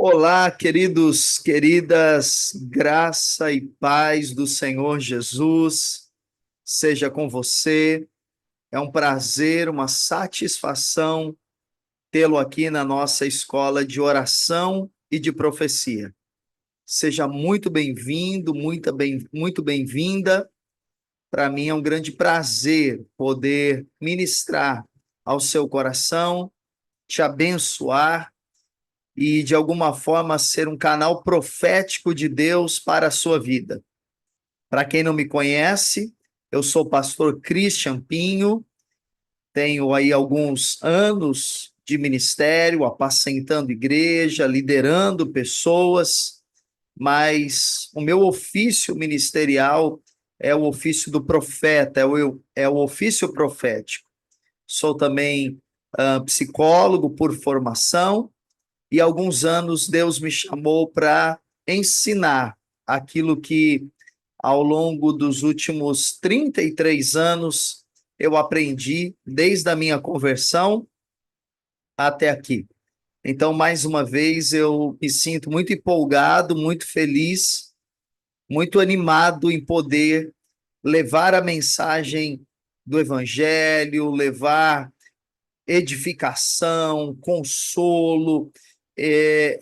Olá, queridos, queridas, graça e paz do Senhor Jesus seja com você. É um prazer, uma satisfação tê-lo aqui na nossa escola de oração e de profecia. Seja muito bem-vindo, muito bem-vinda. Para mim é um grande prazer poder ministrar ao seu coração, te abençoar e, de alguma forma, ser um canal profético de Deus para a sua vida. Para quem não me conhece, eu sou o pastor Christian Pinho, tenho aí alguns anos de ministério, apacentando igreja, liderando pessoas, mas o meu ofício ministerial é o ofício do profeta, é o ofício profético. Sou também psicólogo por formação, e há alguns anos Deus me chamou para ensinar aquilo que, ao longo dos últimos 33 anos, eu aprendi desde a minha conversão até aqui. Então, mais uma vez, eu me sinto muito empolgado, muito feliz, muito animado em poder levar a mensagem do Evangelho, levar edificação, consolo,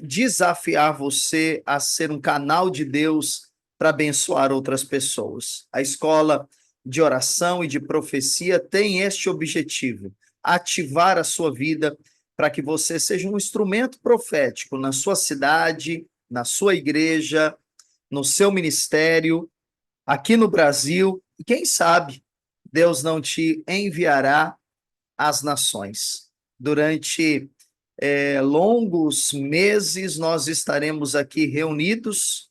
desafiar você a ser um canal de Deus para abençoar outras pessoas. A escola de oração e de profecia tem este objetivo: ativar a sua vida para que você seja um instrumento profético na sua cidade, na sua igreja, no seu ministério, aqui no Brasil, e quem sabe Deus não te enviará às nações. Durante longos meses, nós estaremos aqui reunidos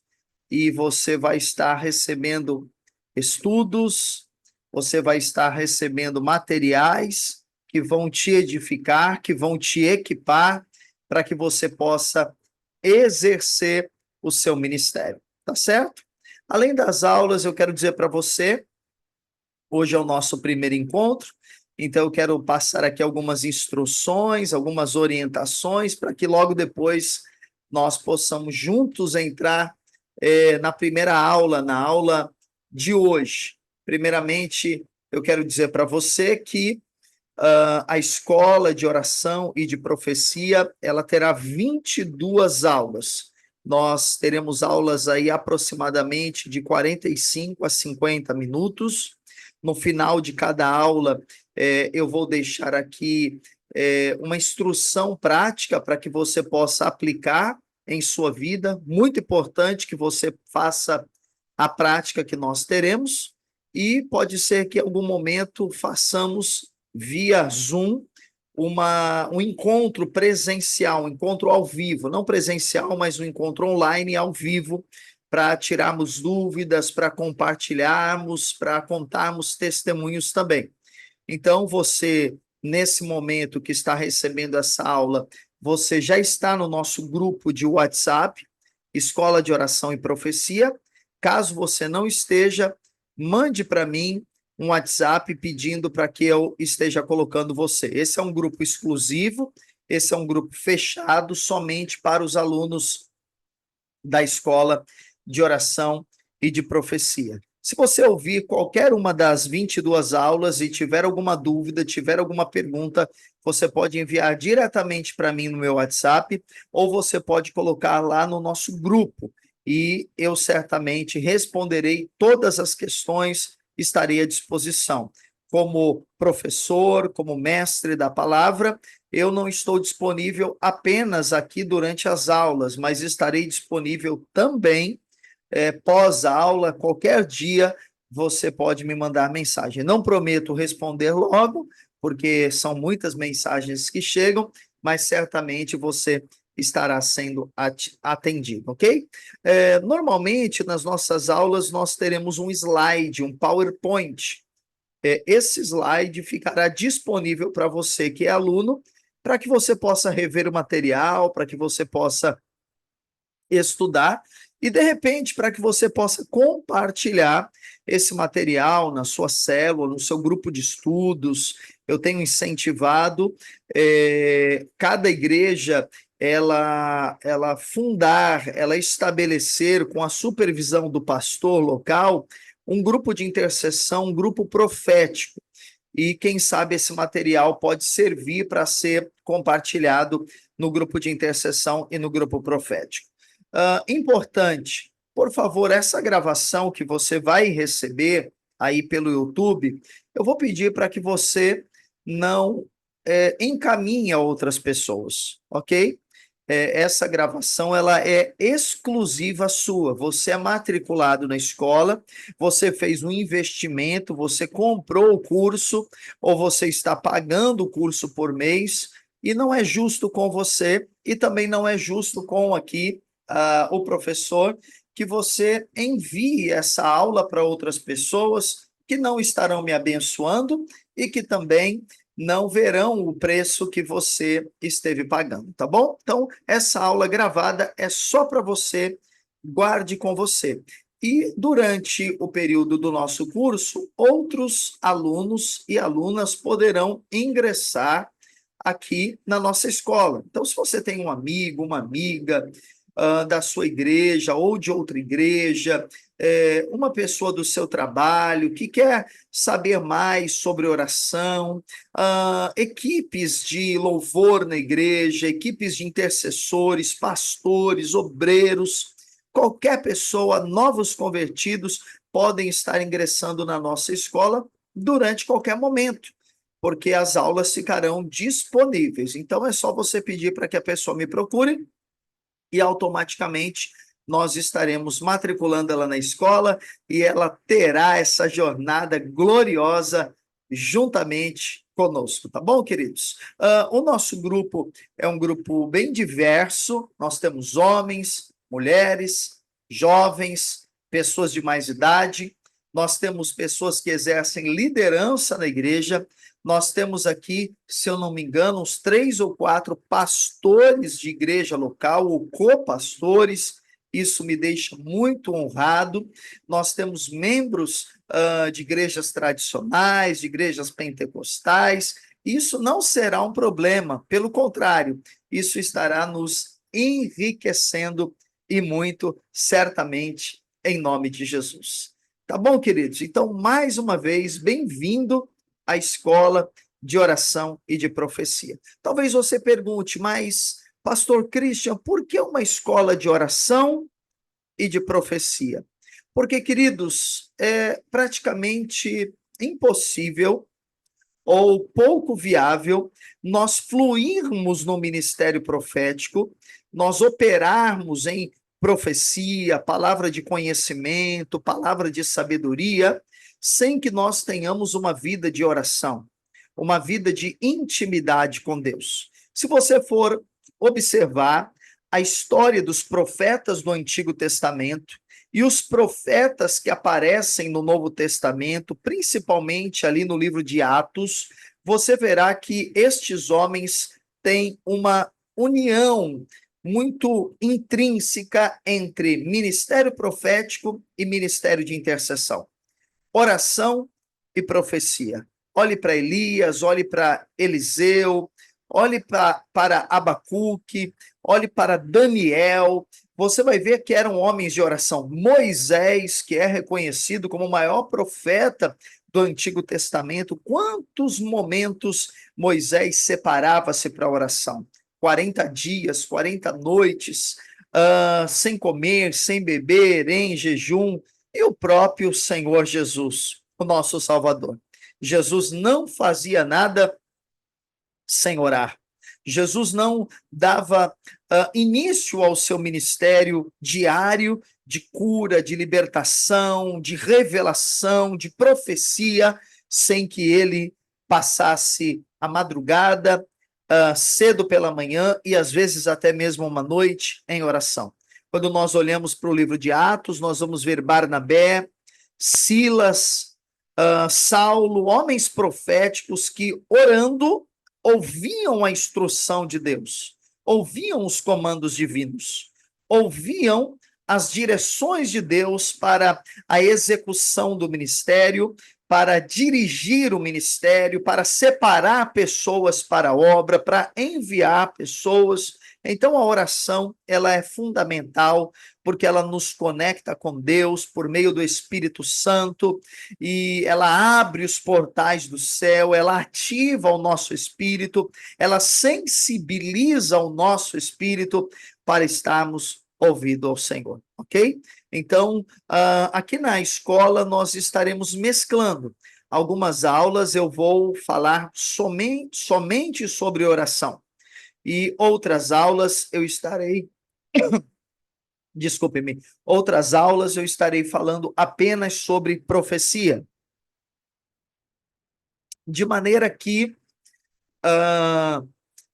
e você vai estar recebendo estudos, você vai estar recebendo materiais que vão te edificar, que vão te equipar para que você possa exercer o seu ministério, tá certo? Além das aulas, eu quero dizer para você, hoje é o nosso primeiro encontro, então eu quero passar aqui algumas instruções, algumas orientações, para que logo depois nós possamos juntos entrar na primeira aula, na aula de hoje. Primeiramente, eu quero dizer para você que a escola de oração e de profecia, ela terá 22 aulas. Nós teremos aulas aí aproximadamente de 45 a 50 minutos. No final de cada aula, eu vou deixar aqui uma instrução prática para que você possa aplicar em sua vida. Muito importante que você faça a prática que nós teremos, e pode ser que em algum momento façamos via Zoom um encontro presencial, um encontro ao vivo, não presencial, mas um encontro online ao vivo, para tirarmos dúvidas, para compartilharmos, para contarmos testemunhos também. Então, você, nesse momento que está recebendo essa aula, você já está no nosso grupo de WhatsApp, Escola de Oração e Profecia. Caso você não esteja, mande para mim um WhatsApp pedindo para que eu esteja colocando você. Esse é um grupo exclusivo, esse é um grupo fechado somente para os alunos da Escola de Oração e de Profecia. Se você ouvir qualquer uma das 22 aulas e tiver alguma dúvida, tiver alguma pergunta, você pode enviar diretamente para mim no meu WhatsApp, ou você pode colocar lá no nosso grupo, e eu certamente responderei todas as questões, estarei à disposição. Como professor, como mestre da palavra, eu não estou disponível apenas aqui durante as aulas, mas estarei disponível também pós-aula, qualquer dia você pode me mandar mensagem. Não prometo responder logo, porque são muitas mensagens que chegam, mas certamente você estará sendo atendido, ok? Normalmente, nas nossas aulas, nós teremos um slide, um PowerPoint. Esse slide ficará disponível para você que é aluno, para que você possa rever o material, para que você possa estudar e, de repente, para que você possa compartilhar esse material na sua célula, no seu grupo de estudos. Eu tenho incentivado cada igreja ela fundar, ela estabelecer, com a supervisão do pastor local, um grupo de intercessão, um grupo profético. E quem sabe esse material pode servir para ser compartilhado no grupo de intercessão e no grupo profético. Importante, por favor, essa gravação que você vai receber aí pelo YouTube, eu vou pedir para que você não encaminhe a outras pessoas, ok? Essa gravação ela é exclusiva sua. Você é matriculado na escola, você fez um investimento, você comprou o curso ou você está pagando o curso por mês e não é justo com você e também não é justo com aqui o professor que você envie essa aula para outras pessoas que não estarão me abençoando e que também não verão o preço que você esteve pagando, tá bom? Então, essa aula gravada é só para você, guarde com você. E durante o período do nosso curso, outros alunos e alunas poderão ingressar aqui na nossa escola. Então, se você tem um amigo, uma amiga da sua igreja ou de outra igreja, uma pessoa do seu trabalho que quer saber mais sobre oração, equipes de louvor na igreja, equipes de intercessores, pastores, obreiros, qualquer pessoa, novos convertidos, podem estar ingressando na nossa escola durante qualquer momento, porque as aulas ficarão disponíveis. Então, é só você pedir para que a pessoa me procure e automaticamente nós estaremos matriculando ela na escola e ela terá essa jornada gloriosa juntamente conosco, tá bom, queridos? O nosso grupo é um grupo bem diverso, nós temos homens, mulheres, jovens, pessoas de mais idade, nós temos pessoas que exercem liderança na igreja, nós temos aqui, se eu não me engano, uns 3 ou 4 pastores de igreja local, ou copastores, isso me deixa muito honrado. Nós temos membros de igrejas tradicionais, de igrejas pentecostais, isso não será um problema, pelo contrário, isso estará nos enriquecendo e muito, certamente, em nome de Jesus. Tá bom, queridos? Então, mais uma vez, bem-vindo a escola de oração e de profecia. Talvez você pergunte, mas, pastor Christian, por que uma escola de oração e de profecia? Porque, queridos, é praticamente impossível ou pouco viável nós fluirmos no ministério profético, nós operarmos em profecia, palavra de conhecimento, palavra de sabedoria, sem que nós tenhamos uma vida de oração, uma vida de intimidade com Deus. Se você for observar a história dos profetas do Antigo Testamento e os profetas que aparecem no Novo Testamento, principalmente ali no livro de Atos, você verá que estes homens têm uma união muito intrínseca entre ministério profético e ministério de intercessão. Oração e profecia. Olhe para Elias, olhe para Eliseu, olhe para Abacuque, olhe para Daniel. Você vai ver que eram homens de oração. Moisés, que é reconhecido como o maior profeta do Antigo Testamento, quantos momentos Moisés separava-se para a oração? 40 dias, 40 noites, sem comer, sem beber, em jejum, e o próprio Senhor Jesus, o nosso Salvador. Jesus não fazia nada sem orar. Jesus não dava início ao seu ministério diário de cura, de libertação, de revelação, de profecia, sem que ele passasse a madrugada, cedo pela manhã e às vezes até mesmo uma noite em oração. Quando nós olhamos para o livro de Atos, nós vamos ver Barnabé, Silas, Saulo, homens proféticos que, orando, ouviam a instrução de Deus, ouviam os comandos divinos, ouviam as direções de Deus para a execução do ministério, para dirigir o ministério, para separar pessoas para a obra, para enviar pessoas. Então a oração, ela é fundamental, porque ela nos conecta com Deus por meio do Espírito Santo, e ela abre os portais do céu, ela ativa o nosso espírito, ela sensibiliza o nosso espírito para estarmos ouvindo ao Senhor, ok? Então, aqui na escola nós estaremos mesclando. Algumas aulas eu vou falar somente sobre oração, e outras aulas eu estarei, desculpe-me, outras aulas eu estarei falando apenas sobre profecia, de maneira que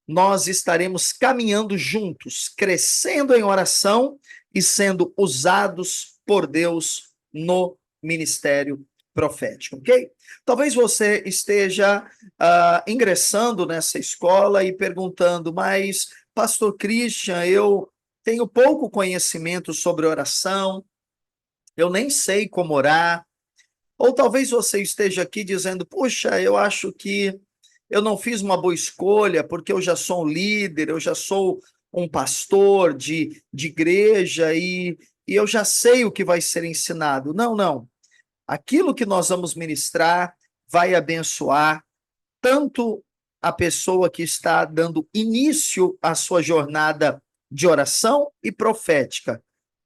nós estaremos caminhando juntos, crescendo em oração e sendo usados por Deus no ministério profético, ok? Talvez você esteja ingressando nessa escola e perguntando, mas, Pastor Christian, eu tenho pouco conhecimento sobre oração, eu nem sei como orar. Ou talvez você esteja aqui dizendo, puxa, eu acho que eu não fiz uma boa escolha, porque eu já sou um líder, eu já sou um pastor de igreja e eu já sei o que vai ser ensinado. Não, não. Aquilo que nós vamos ministrar vai abençoar tanto a pessoa que está dando início à sua jornada de oração e profética,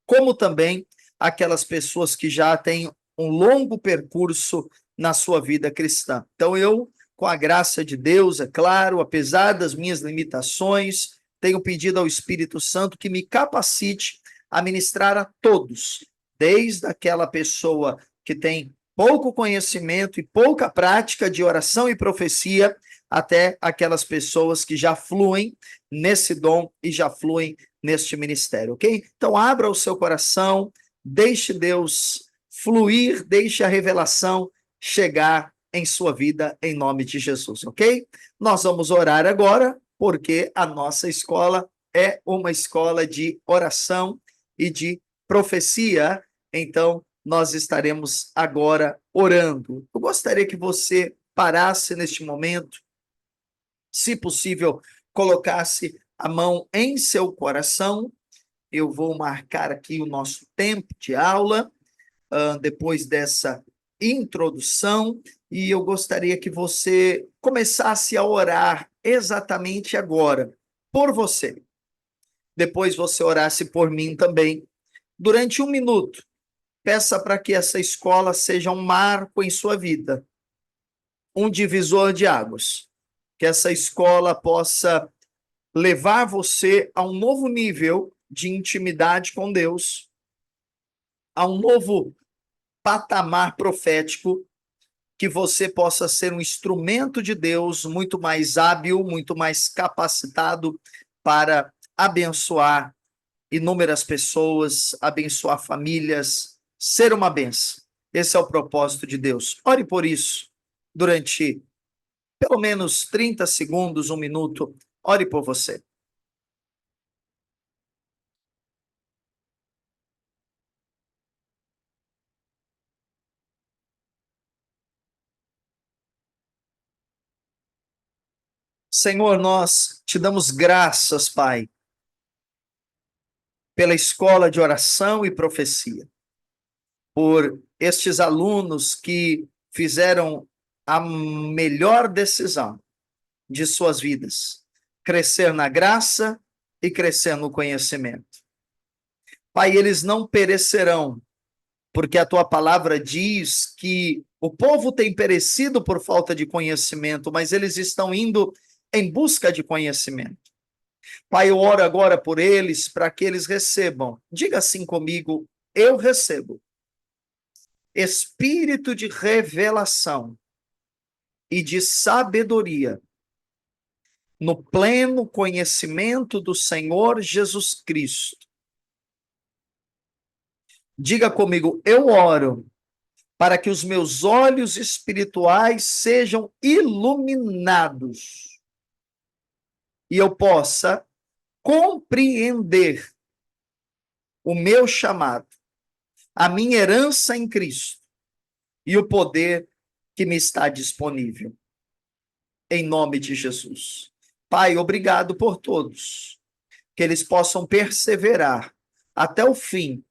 como também aquelas pessoas que já têm um longo percurso na sua vida cristã. Então, eu, com a graça de Deus, é claro, apesar das minhas limitações, tenho pedido ao Espírito Santo que me capacite a ministrar a todos, desde aquela pessoa que tem pouco conhecimento e pouca prática de oração e profecia, até aquelas pessoas que já fluem nesse dom e já fluem neste ministério, ok? Então, abra o seu coração, deixe Deus fluir, deixe a revelação chegar em sua vida, em nome de Jesus, ok? Nós vamos orar agora, porque a nossa escola é uma escola de oração e de profecia, então nós estaremos agora orando. Eu gostaria que você parasse neste momento, se possível, colocasse a mão em seu coração. Eu vou marcar aqui o nosso tempo de aula, depois dessa introdução, e eu gostaria que você começasse a orar exatamente agora, por você. Depois você orasse por mim também. Durante 1 minuto, peça para que essa escola seja um marco em sua vida, um divisor de águas. Que essa escola possa levar você a um novo nível de intimidade com Deus, a um novo patamar profético, que você possa ser um instrumento de Deus muito mais hábil, muito mais capacitado para abençoar inúmeras pessoas, abençoar famílias, ser uma bênção. Esse é o propósito de Deus. Ore por isso durante pelo menos 30 segundos, 1 minuto. Ore por você. Senhor, nós te damos graças, Pai, pela escola de oração e profecia, por estes alunos que fizeram a melhor decisão de suas vidas, crescer na graça e crescer no conhecimento. Pai, eles não perecerão, porque a tua palavra diz que o povo tem perecido por falta de conhecimento, mas eles estão indo em busca de conhecimento. Pai, eu oro agora por eles, para que eles recebam. Diga assim comigo: eu recebo espírito de revelação e de sabedoria no pleno conhecimento do Senhor Jesus Cristo. Diga comigo: eu oro para que os meus olhos espirituais sejam iluminados e eu possa compreender o meu chamado, a minha herança em Cristo e o poder que me está disponível. Em nome de Jesus. Pai, obrigado por todos, que eles possam perseverar até o fim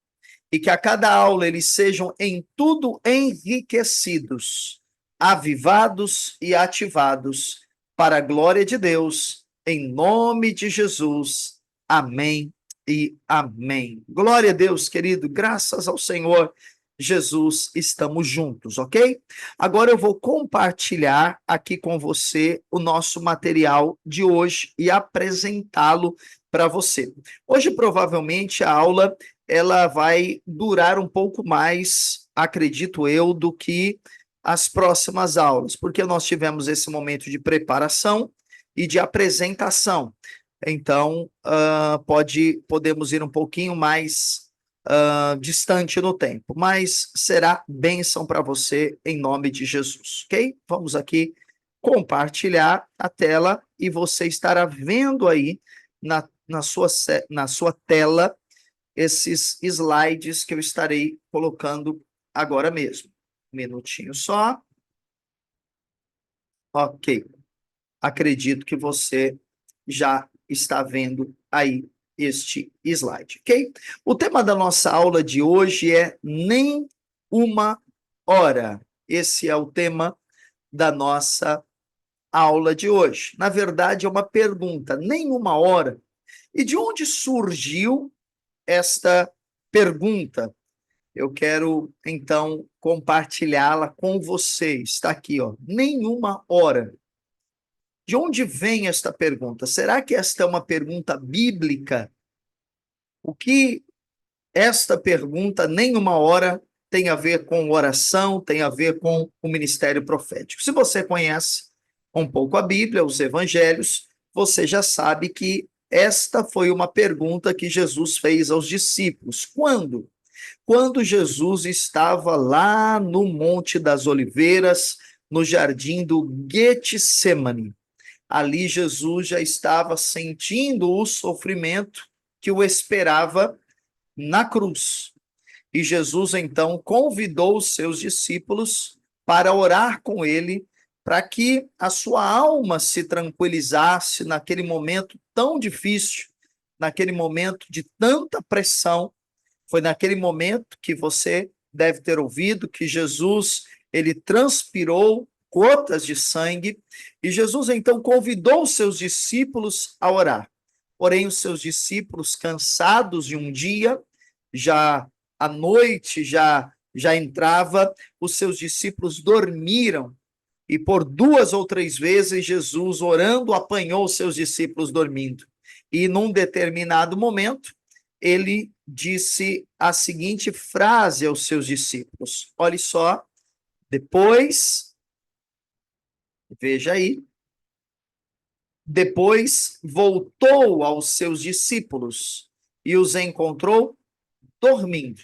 e que a cada aula eles sejam em tudo enriquecidos, avivados e ativados para a glória de Deus, em nome de Jesus. Amém e amém. Glória a Deus, querido, graças ao Senhor Jesus, estamos juntos, ok? Agora eu vou compartilhar aqui com você o nosso material de hoje e apresentá-lo para você. Hoje, provavelmente, a aula ela vai durar um pouco mais, acredito eu, do que as próximas aulas, porque nós tivemos esse momento de preparação e de apresentação. Então, podemos ir um pouquinho mais distante no tempo, mas será bênção para você em nome de Jesus, ok? Vamos aqui compartilhar a tela e você estará vendo aí na sua tela esses slides que eu estarei colocando agora mesmo. Um minutinho só. Ok. Acredito que você já está vendo aí este slide, ok? O tema da nossa aula de hoje é nem uma hora. Esse é o tema da nossa aula de hoje. Na verdade, é uma pergunta, nem uma hora. E de onde surgiu esta pergunta? Eu quero, então, compartilhá-la com você. Está aqui, ó, nenhuma hora. De onde vem esta pergunta? Será que esta é uma pergunta bíblica? O que esta pergunta, nenhuma hora, tem a ver com oração, tem a ver com o ministério profético? Se você conhece um pouco a Bíblia, os evangelhos, você já sabe que esta foi uma pergunta que Jesus fez aos discípulos. Quando? Quando Jesus estava lá no Monte das Oliveiras, no jardim do Getsemane. Ali Jesus já estava sentindo o sofrimento que o esperava na cruz. E Jesus então convidou os seus discípulos para orar com ele, para que a sua alma se tranquilizasse naquele momento tão difícil, naquele momento de tanta pressão. Foi naquele momento que você deve ter ouvido que Jesus, ele transpirou gotas de sangue, e Jesus então convidou os seus discípulos a orar. Porém, os seus discípulos, cansados de um dia, já a noite já entrava, os seus discípulos dormiram, e por 2 ou 3 vezes Jesus, orando, apanhou os seus discípulos dormindo. E num determinado momento, ele disse a seguinte frase aos seus discípulos. Olhe só, depois, veja aí, depois voltou aos seus discípulos e os encontrou dormindo.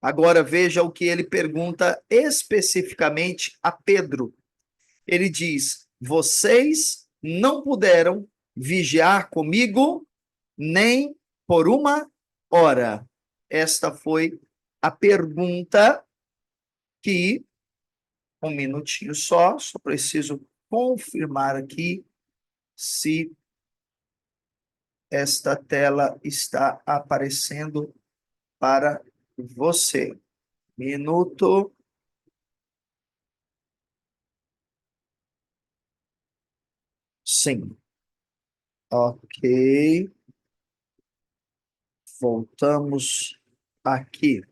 Agora veja o que ele pergunta especificamente a Pedro. Ele diz: vocês não puderam vigiar comigo nem por uma hora. Esta foi a pergunta que, um minutinho só preciso confirmar aqui se esta tela está aparecendo para você. Minuto. Sim. Ok. Voltamos aqui.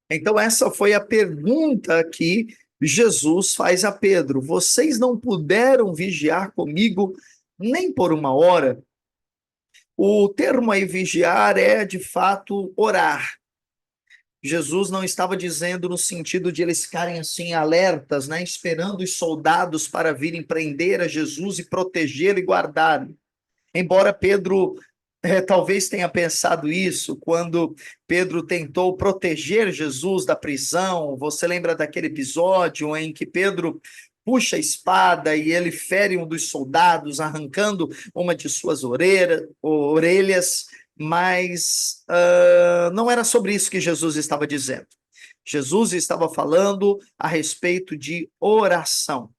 Então, essa foi a pergunta que Jesus faz a Pedro. Vocês não puderam vigiar comigo nem por uma hora? O termo aí vigiar é, de fato, orar. Jesus não estava dizendo no sentido de eles ficarem assim alertas, né, esperando os soldados para virem prender a Jesus e protegê-lo e guardá-lo. Embora Pedro talvez tenha pensado isso quando Pedro tentou proteger Jesus da prisão. Você lembra daquele episódio em que Pedro puxa a espada e ele fere um dos soldados, arrancando uma de suas orelhas. mas não era sobre isso que Jesus estava dizendo. Jesus estava falando a respeito de oração.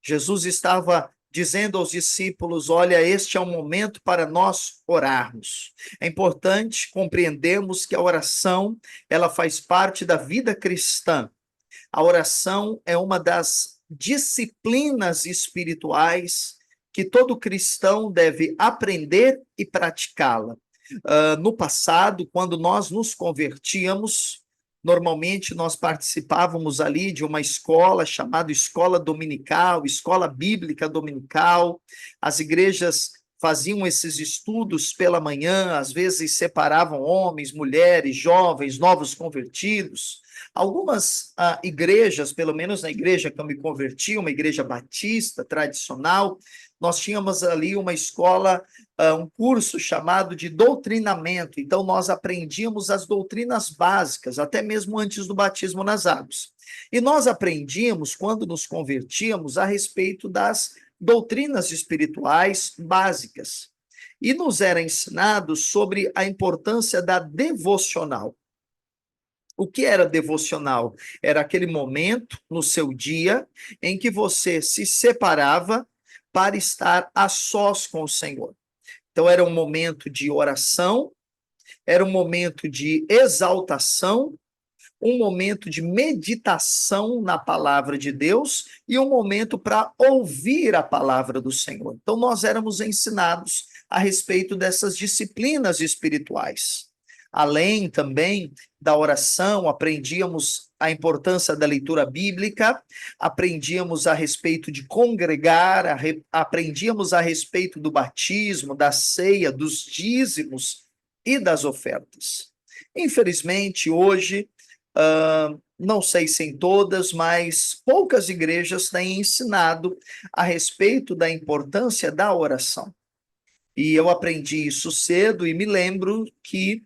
Jesus estava dizendo aos discípulos: olha, este é o momento para nós orarmos. É importante compreendermos que a oração, ela faz parte da vida cristã. A oração é uma das disciplinas espirituais que todo cristão deve aprender e praticá-la. No passado, quando nós nos convertíamos, normalmente nós participávamos ali de uma escola chamada Escola Dominical, Escola Bíblica Dominical. As igrejas faziam esses estudos pela manhã, às vezes separavam homens, mulheres, jovens, novos convertidos. Algumas igrejas, pelo menos na igreja que eu me converti, uma igreja batista tradicional, nós tínhamos ali uma escola, um curso chamado de doutrinamento. Então, nós aprendíamos as doutrinas básicas, até mesmo antes do batismo nas águas. E nós aprendíamos, quando nos convertíamos, a respeito das doutrinas espirituais básicas. E nos era ensinado sobre a importância da devocional. O que era devocional? Era aquele momento no seu dia em que você se separava para estar a sós com o Senhor. Então, era um momento de oração, era um momento de exaltação, um momento de meditação na palavra de Deus e um momento para ouvir a palavra do Senhor. Então, nós éramos ensinados a respeito dessas disciplinas espirituais. Além também da oração, aprendíamos a importância da leitura bíblica, aprendíamos a respeito de congregar, aprendíamos a respeito do batismo, da ceia, dos dízimos e das ofertas. Infelizmente, hoje, não sei se em todas, mas poucas igrejas têm ensinado a respeito da importância da oração. E eu aprendi isso cedo e me lembro que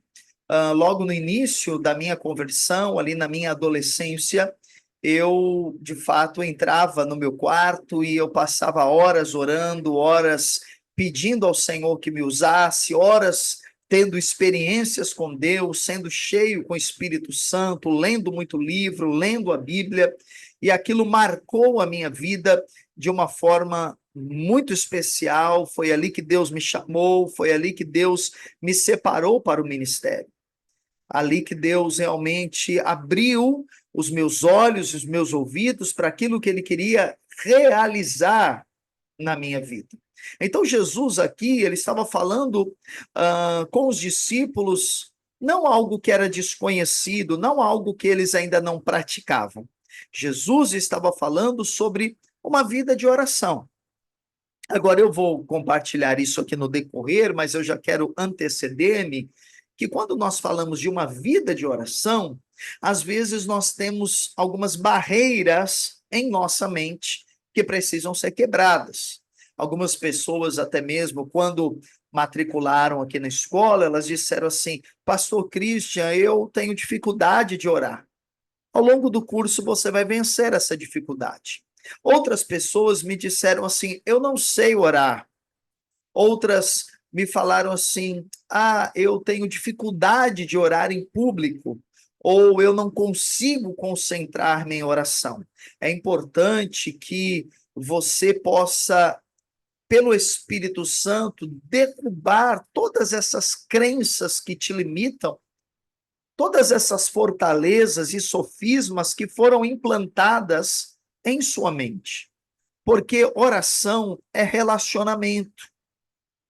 logo no início da minha conversão, ali na minha adolescência, eu, de fato, entrava no meu quarto e eu passava horas orando, horas pedindo ao Senhor que me usasse, horas tendo experiências com Deus, sendo cheio com o Espírito Santo, lendo muito livro, lendo a Bíblia, e aquilo marcou a minha vida de uma forma muito especial. Foi ali que Deus me chamou, foi ali que Deus me separou para o ministério. Ali que Deus realmente abriu os meus olhos, os meus ouvidos para aquilo que Ele queria realizar na minha vida. Então, Jesus aqui, ele estava falando com os discípulos, não algo que era desconhecido, não algo que eles ainda não praticavam. Jesus estava falando sobre uma vida de oração. Agora, eu vou compartilhar isso aqui no decorrer, mas eu já quero anteceder-me que quando nós falamos de uma vida de oração, às vezes nós temos algumas barreiras em nossa mente que precisam ser quebradas. Algumas pessoas, até mesmo, quando matricularam aqui na escola, elas disseram assim: Pastor Christian, eu tenho dificuldade de orar. Ao longo do curso, você vai vencer essa dificuldade. Outras pessoas me disseram assim: eu não sei orar. Outras me falaram assim: eu tenho dificuldade de orar em público, ou eu não consigo concentrar-me em oração. É importante que você possa, pelo Espírito Santo, derrubar todas essas crenças que te limitam, todas essas fortalezas e sofismas que foram implantadas em sua mente. Porque oração é relacionamento,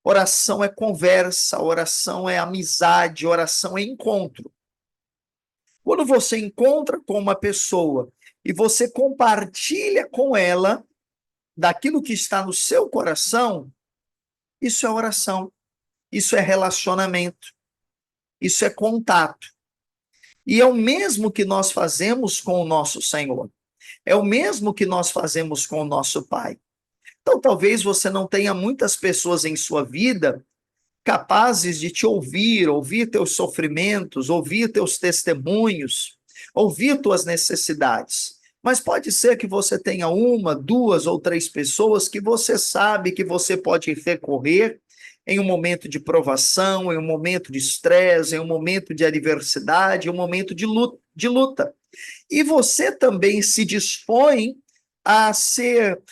oração é conversa, oração é amizade, oração é encontro. Quando você encontra com uma pessoa e você compartilha com ela daquilo que está no seu coração, isso é oração, isso é relacionamento, isso é contato. E é o mesmo que nós fazemos com o nosso Senhor. É o mesmo que nós fazemos com o nosso Pai. Então, talvez você não tenha muitas pessoas em sua vida capazes de te ouvir, ouvir teus sofrimentos, ouvir teus testemunhos, ouvir tuas necessidades. Mas pode ser que você tenha uma, duas ou três pessoas que você sabe que você pode recorrer em um momento de provação, em um momento de estresse, em um momento de adversidade, em um momento de luta. E você também se dispõe a ser,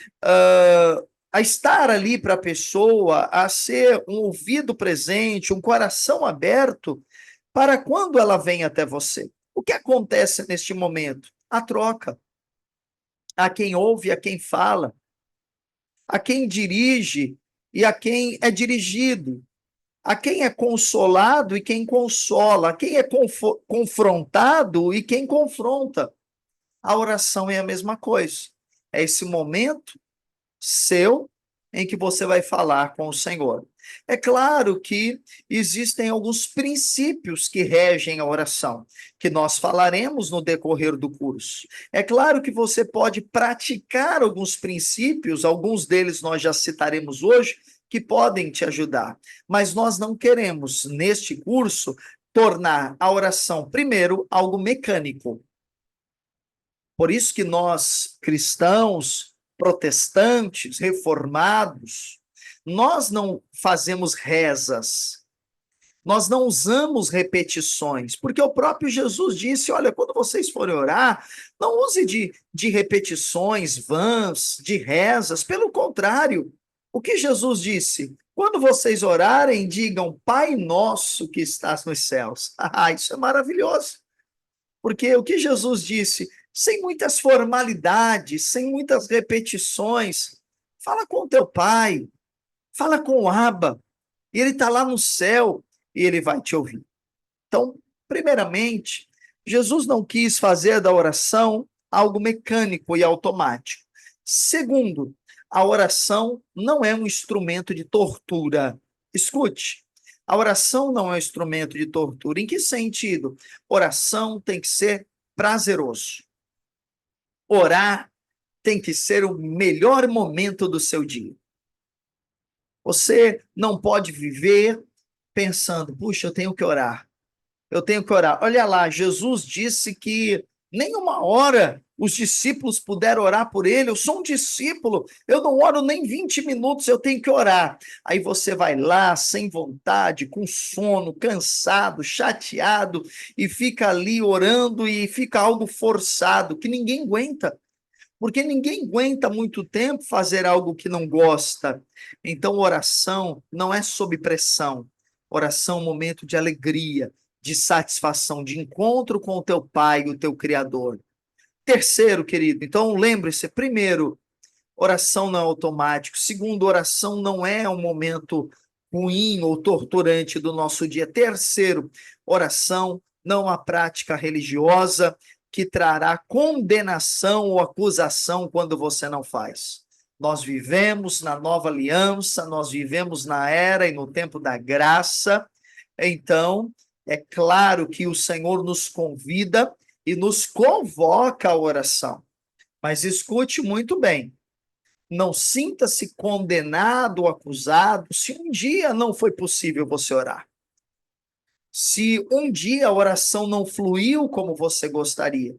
a estar ali para a pessoa, a ser um ouvido presente, um coração aberto, para quando ela vem até você. O que acontece neste momento? A troca. A quem ouve, a quem fala, a quem dirige e a quem é dirigido, a quem é consolado e quem consola, a quem é confrontado e quem confronta. A oração é a mesma coisa. É esse momento seu em que você vai falar com o Senhor. É claro que existem alguns princípios que regem a oração, que nós falaremos no decorrer do curso. É claro que você pode praticar alguns princípios, alguns deles nós já citaremos hoje, que podem te ajudar, mas nós não queremos, neste curso, tornar a oração, primeiro, algo mecânico. Por isso que nós, cristãos, protestantes, reformados, nós não fazemos rezas, nós não usamos repetições, porque o próprio Jesus disse, olha, quando vocês forem orar, não use de repetições vãs, de rezas, pelo contrário, o que Jesus disse? Quando vocês orarem, digam, Pai nosso que estás nos céus. Ah, isso é maravilhoso. Porque o que Jesus disse, sem muitas formalidades, sem muitas repetições, fala com o teu pai, fala com o Abba, e ele está lá no céu e ele vai te ouvir. Então, primeiramente, Jesus não quis fazer da oração algo mecânico e automático. Segundo, a oração não é um instrumento de tortura. Escute, a oração não é um instrumento de tortura. Em que sentido? Oração tem que ser prazeroso. Orar tem que ser o melhor momento do seu dia. Você não pode viver pensando, puxa, eu tenho que orar. Eu tenho que orar. Olha lá, Jesus disse que nem uma hora os discípulos puderam orar por ele. Eu sou um discípulo, eu não oro nem 20 minutos, eu tenho que orar. Aí você vai lá, sem vontade, com sono, cansado, chateado, e fica ali orando e fica algo forçado, que ninguém aguenta. Porque ninguém aguenta muito tempo fazer algo que não gosta. Então, oração não é sob pressão. Oração é um momento de alegria, de satisfação, de encontro com o teu Pai, o teu Criador. Terceiro, querido, então lembre-se, primeiro, oração não é automático. Segundo, oração não é um momento ruim ou torturante do nosso dia. Terceiro, oração não é uma prática religiosa que trará condenação ou acusação quando você não faz. Nós vivemos na nova aliança, nós vivemos na era e no tempo da graça, então é claro que o Senhor nos convida e nos convoca à oração. Mas escute muito bem, não sinta-se condenado ou acusado se um dia não foi possível você orar. Se um dia a oração não fluiu como você gostaria,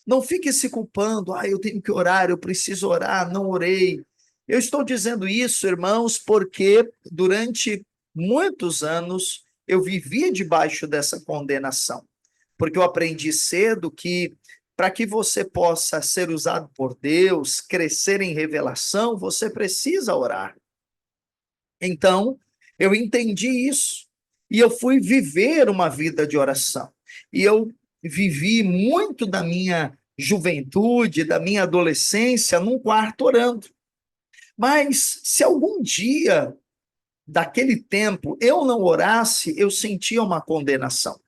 não fique se culpando, eu tenho que orar, eu preciso orar, não orei. Eu estou dizendo isso, irmãos, porque durante muitos anos eu vivia debaixo dessa condenação, porque eu aprendi cedo que para que você possa ser usado por Deus, crescer em revelação, você precisa orar. Então, eu entendi isso e eu fui viver uma vida de oração. E eu vivi muito da minha juventude, da minha adolescência, num quarto orando. Mas se algum dia daquele tempo eu não orasse, eu sentia uma condenação.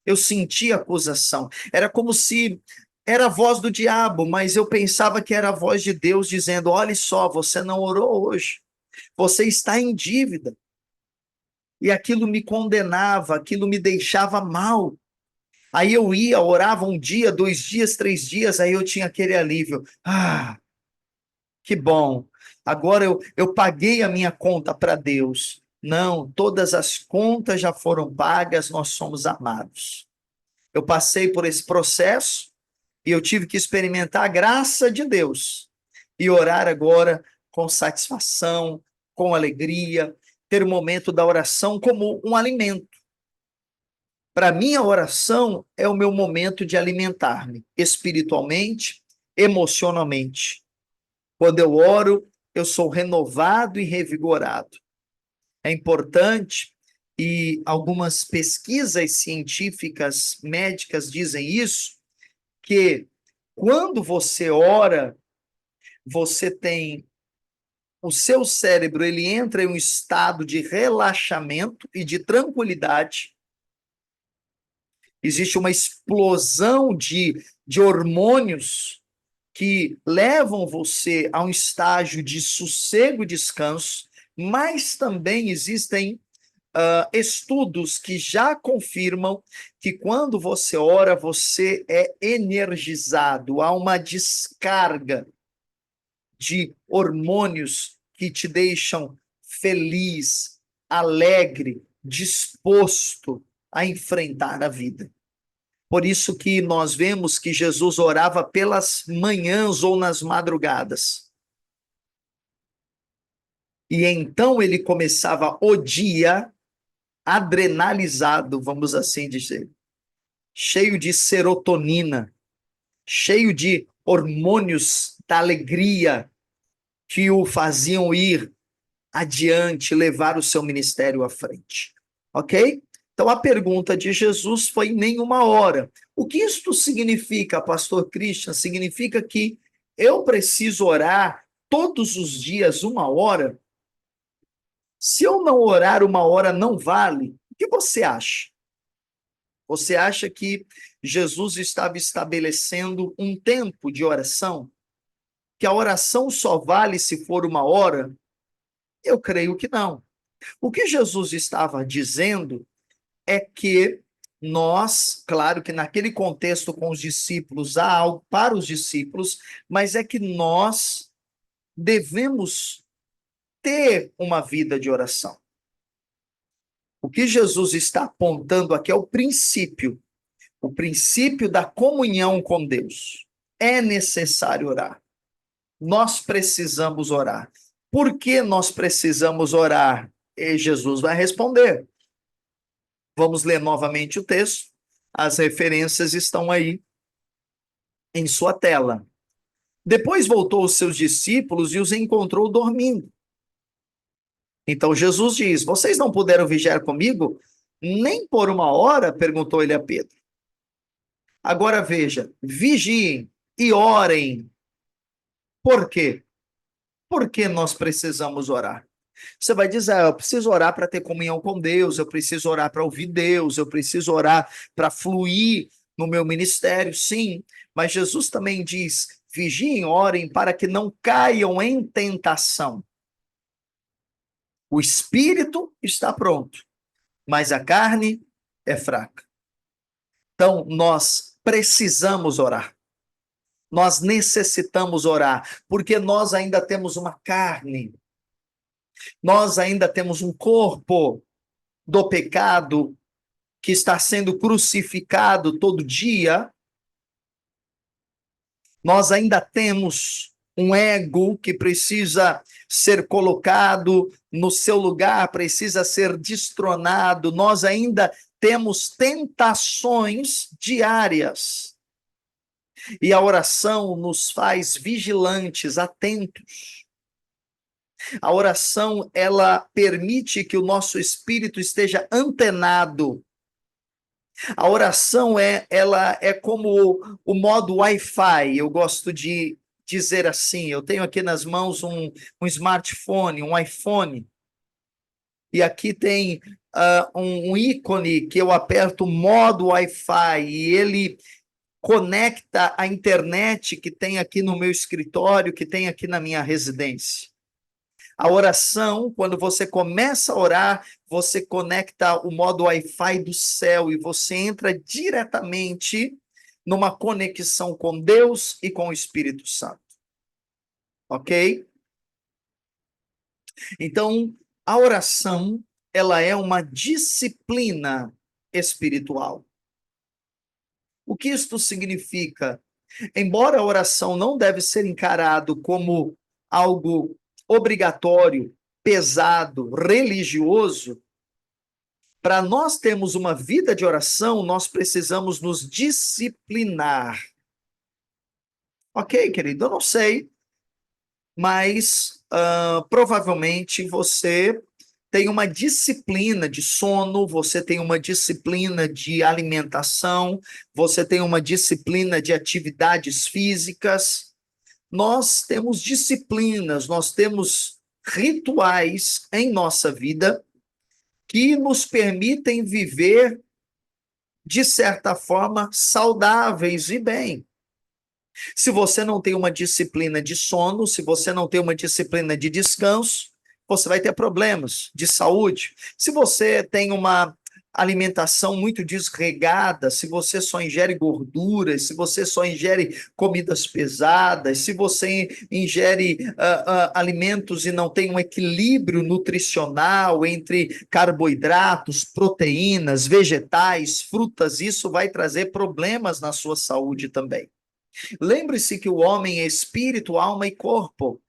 Eu sentia acusação. Era como se era a voz do diabo, mas eu pensava que era a voz de Deus dizendo: olhe só, você não orou hoje. Você está em dívida. E aquilo me condenava, aquilo me deixava mal. Aí eu ia, orava um dia, 2 dias, 3 dias, aí eu tinha aquele alívio. Ah, que bom. Agora eu paguei a minha conta para Deus. Não, todas as contas já foram pagas, nós somos amados. Eu passei por esse processo e eu tive que experimentar a graça de Deus e orar agora com satisfação, com alegria. ter o momento da oração como um alimento. Para mim, a oração é o meu momento de alimentar-me espiritualmente, emocionalmente. Quando eu oro, eu sou renovado e revigorado. É importante, e algumas pesquisas científicas médicas dizem isso, que quando você ora, você tem o seu cérebro, ele entra em um estado de relaxamento e de tranquilidade. Existe uma explosão de hormônios que levam você a um estágio de sossego e descanso, mas também existem estudos que já confirmam que quando você ora, você é energizado, há uma descarga de hormônios que te deixam feliz, alegre, disposto a enfrentar a vida. Por isso que nós vemos que Jesus orava pelas manhãs ou nas madrugadas. E então ele começava o dia adrenalizado, vamos assim dizer, cheio de serotonina, cheio de hormônios da alegria que o faziam ir adiante, levar o seu ministério à frente. Ok? Então a pergunta de Jesus foi nenhuma hora. O que isto significa, pastor Christian? Significa que eu preciso orar todos os dias 1 hora? Se eu não orar 1 hora, não vale? O que você acha? Você acha que Jesus estava estabelecendo um tempo de oração? Que a oração só vale se for 1 hora? Eu creio que não. O que Jesus estava dizendo é que nós, claro que naquele contexto com os discípulos, há algo para os discípulos, mas é que nós devemos ter uma vida de oração. O que Jesus está apontando aqui é o princípio da comunhão com Deus. É necessário orar. Nós precisamos orar. Por que nós precisamos orar? E Jesus vai responder. Vamos ler novamente o texto. As referências estão aí em sua tela. Depois voltou aos seus discípulos e os encontrou dormindo. Então Jesus diz: Vocês não puderam vigiar comigo nem por 1 hora? Perguntou ele a Pedro. Agora veja, vigiem e orem. Por quê? Por que nós precisamos orar? Você vai dizer, eu preciso orar para ter comunhão com Deus, eu preciso orar para ouvir Deus, eu preciso orar para fluir no meu ministério, sim, mas Jesus também diz, vigiem, orem para que não caiam em tentação. O espírito está pronto, mas a carne é fraca. Então, nós precisamos orar. Nós necessitamos orar, porque nós ainda temos uma carne, nós ainda temos um corpo do pecado que está sendo crucificado todo dia, nós ainda temos um ego que precisa ser colocado no seu lugar, precisa ser destronado, nós ainda temos tentações diárias. E a oração nos faz vigilantes, atentos. A oração, ela permite que o nosso espírito esteja antenado. A oração ela é como o modo Wi-Fi. Eu gosto de dizer assim. Eu tenho aqui nas mãos um smartphone, um iPhone, e aqui tem um ícone que eu aperto modo Wi-Fi e ele conecta a internet que tem aqui no meu escritório, que tem aqui na minha residência. A oração, quando você começa a orar, você conecta o modo Wi-Fi do céu e você entra diretamente numa conexão com Deus e com o Espírito Santo. Ok? Então, a oração, ela é uma disciplina espiritual. O que isto significa? Embora a oração não deve ser encarado como algo obrigatório, pesado, religioso, para nós termos uma vida de oração, nós precisamos nos disciplinar. Ok, querido, eu não sei, mas provavelmente você tem uma disciplina de sono, você tem uma disciplina de alimentação, você tem uma disciplina de atividades físicas. Nós temos disciplinas, nós temos rituais em nossa vida que nos permitem viver, de certa forma, saudáveis e bem. Se você não tem uma disciplina de sono, se você não tem uma disciplina de descanso, você vai ter problemas de saúde. Se você tem uma alimentação muito desregada, se você só ingere gorduras, se você só ingere comidas pesadas, se você ingere alimentos e não tem um equilíbrio nutricional entre carboidratos, proteínas, vegetais, frutas, isso vai trazer problemas na sua saúde também. Lembre-se que o homem é espírito, alma e corpo.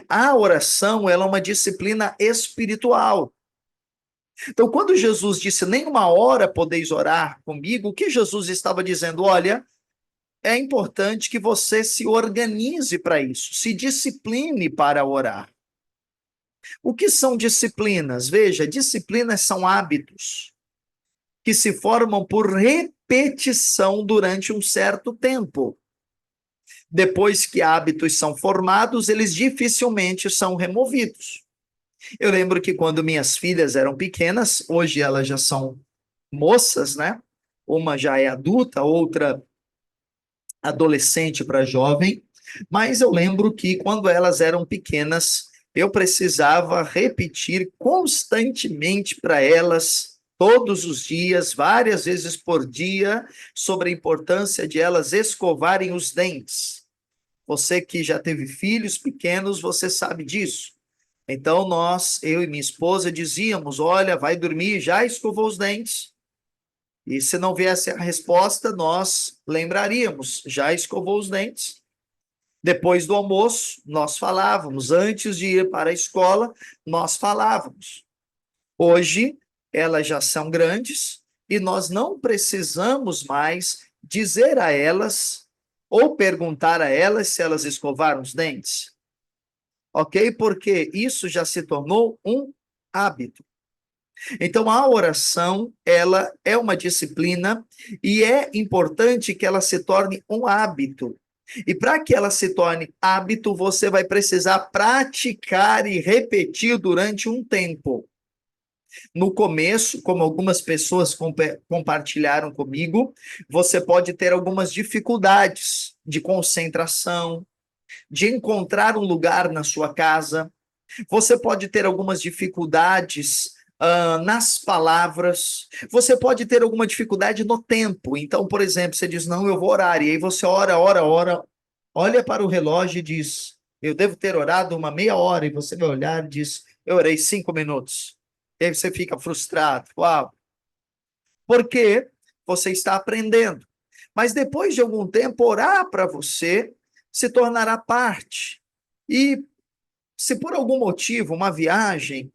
A oração, ela é uma disciplina espiritual. Então, quando Jesus disse, nem uma hora podeis orar comigo, o que Jesus estava dizendo? Olha, é importante que você se organize para isso, se discipline para orar. O que são disciplinas? Veja, disciplinas são hábitos que se formam por repetição durante um certo tempo. Depois que hábitos são formados, eles dificilmente são removidos. Eu lembro que quando minhas filhas eram pequenas, hoje elas já são moças, né? Uma já é adulta, outra adolescente para jovem, mas eu lembro que quando elas eram pequenas, eu precisava repetir constantemente para elas, todos os dias, várias vezes por dia, sobre a importância de elas escovarem os dentes. Você que já teve filhos pequenos, você sabe disso. Então, eu e minha esposa, dizíamos: olha, vai dormir, já escovou os dentes? E se não viesse a resposta, nós lembraríamos: já escovou os dentes? Depois do almoço, nós falávamos. Antes de ir para a escola, nós falávamos. Hoje, elas já são grandes e nós não precisamos mais dizer a elas ou perguntar a elas se elas escovaram os dentes. Ok? Porque isso já se tornou um hábito. Então, a oração, ela é uma disciplina e é importante que ela se torne um hábito. E para que ela se torne hábito, você vai precisar praticar e repetir durante um tempo. No começo, como algumas pessoas compartilharam comigo, você pode ter algumas dificuldades de concentração, de encontrar um lugar na sua casa. Você pode ter algumas dificuldades nas palavras. Você pode ter alguma dificuldade no tempo. Então, por exemplo, você diz, não, eu vou orar. E aí você ora, ora, ora, olha para o relógio e diz, eu devo ter orado uma meia hora. E você vai olhar e diz, eu orei 5 minutos. E aí você fica frustrado. Uau! Porque você está aprendendo. Mas depois de algum tempo, orar para você se tornará parte. E se por algum motivo, uma viagem,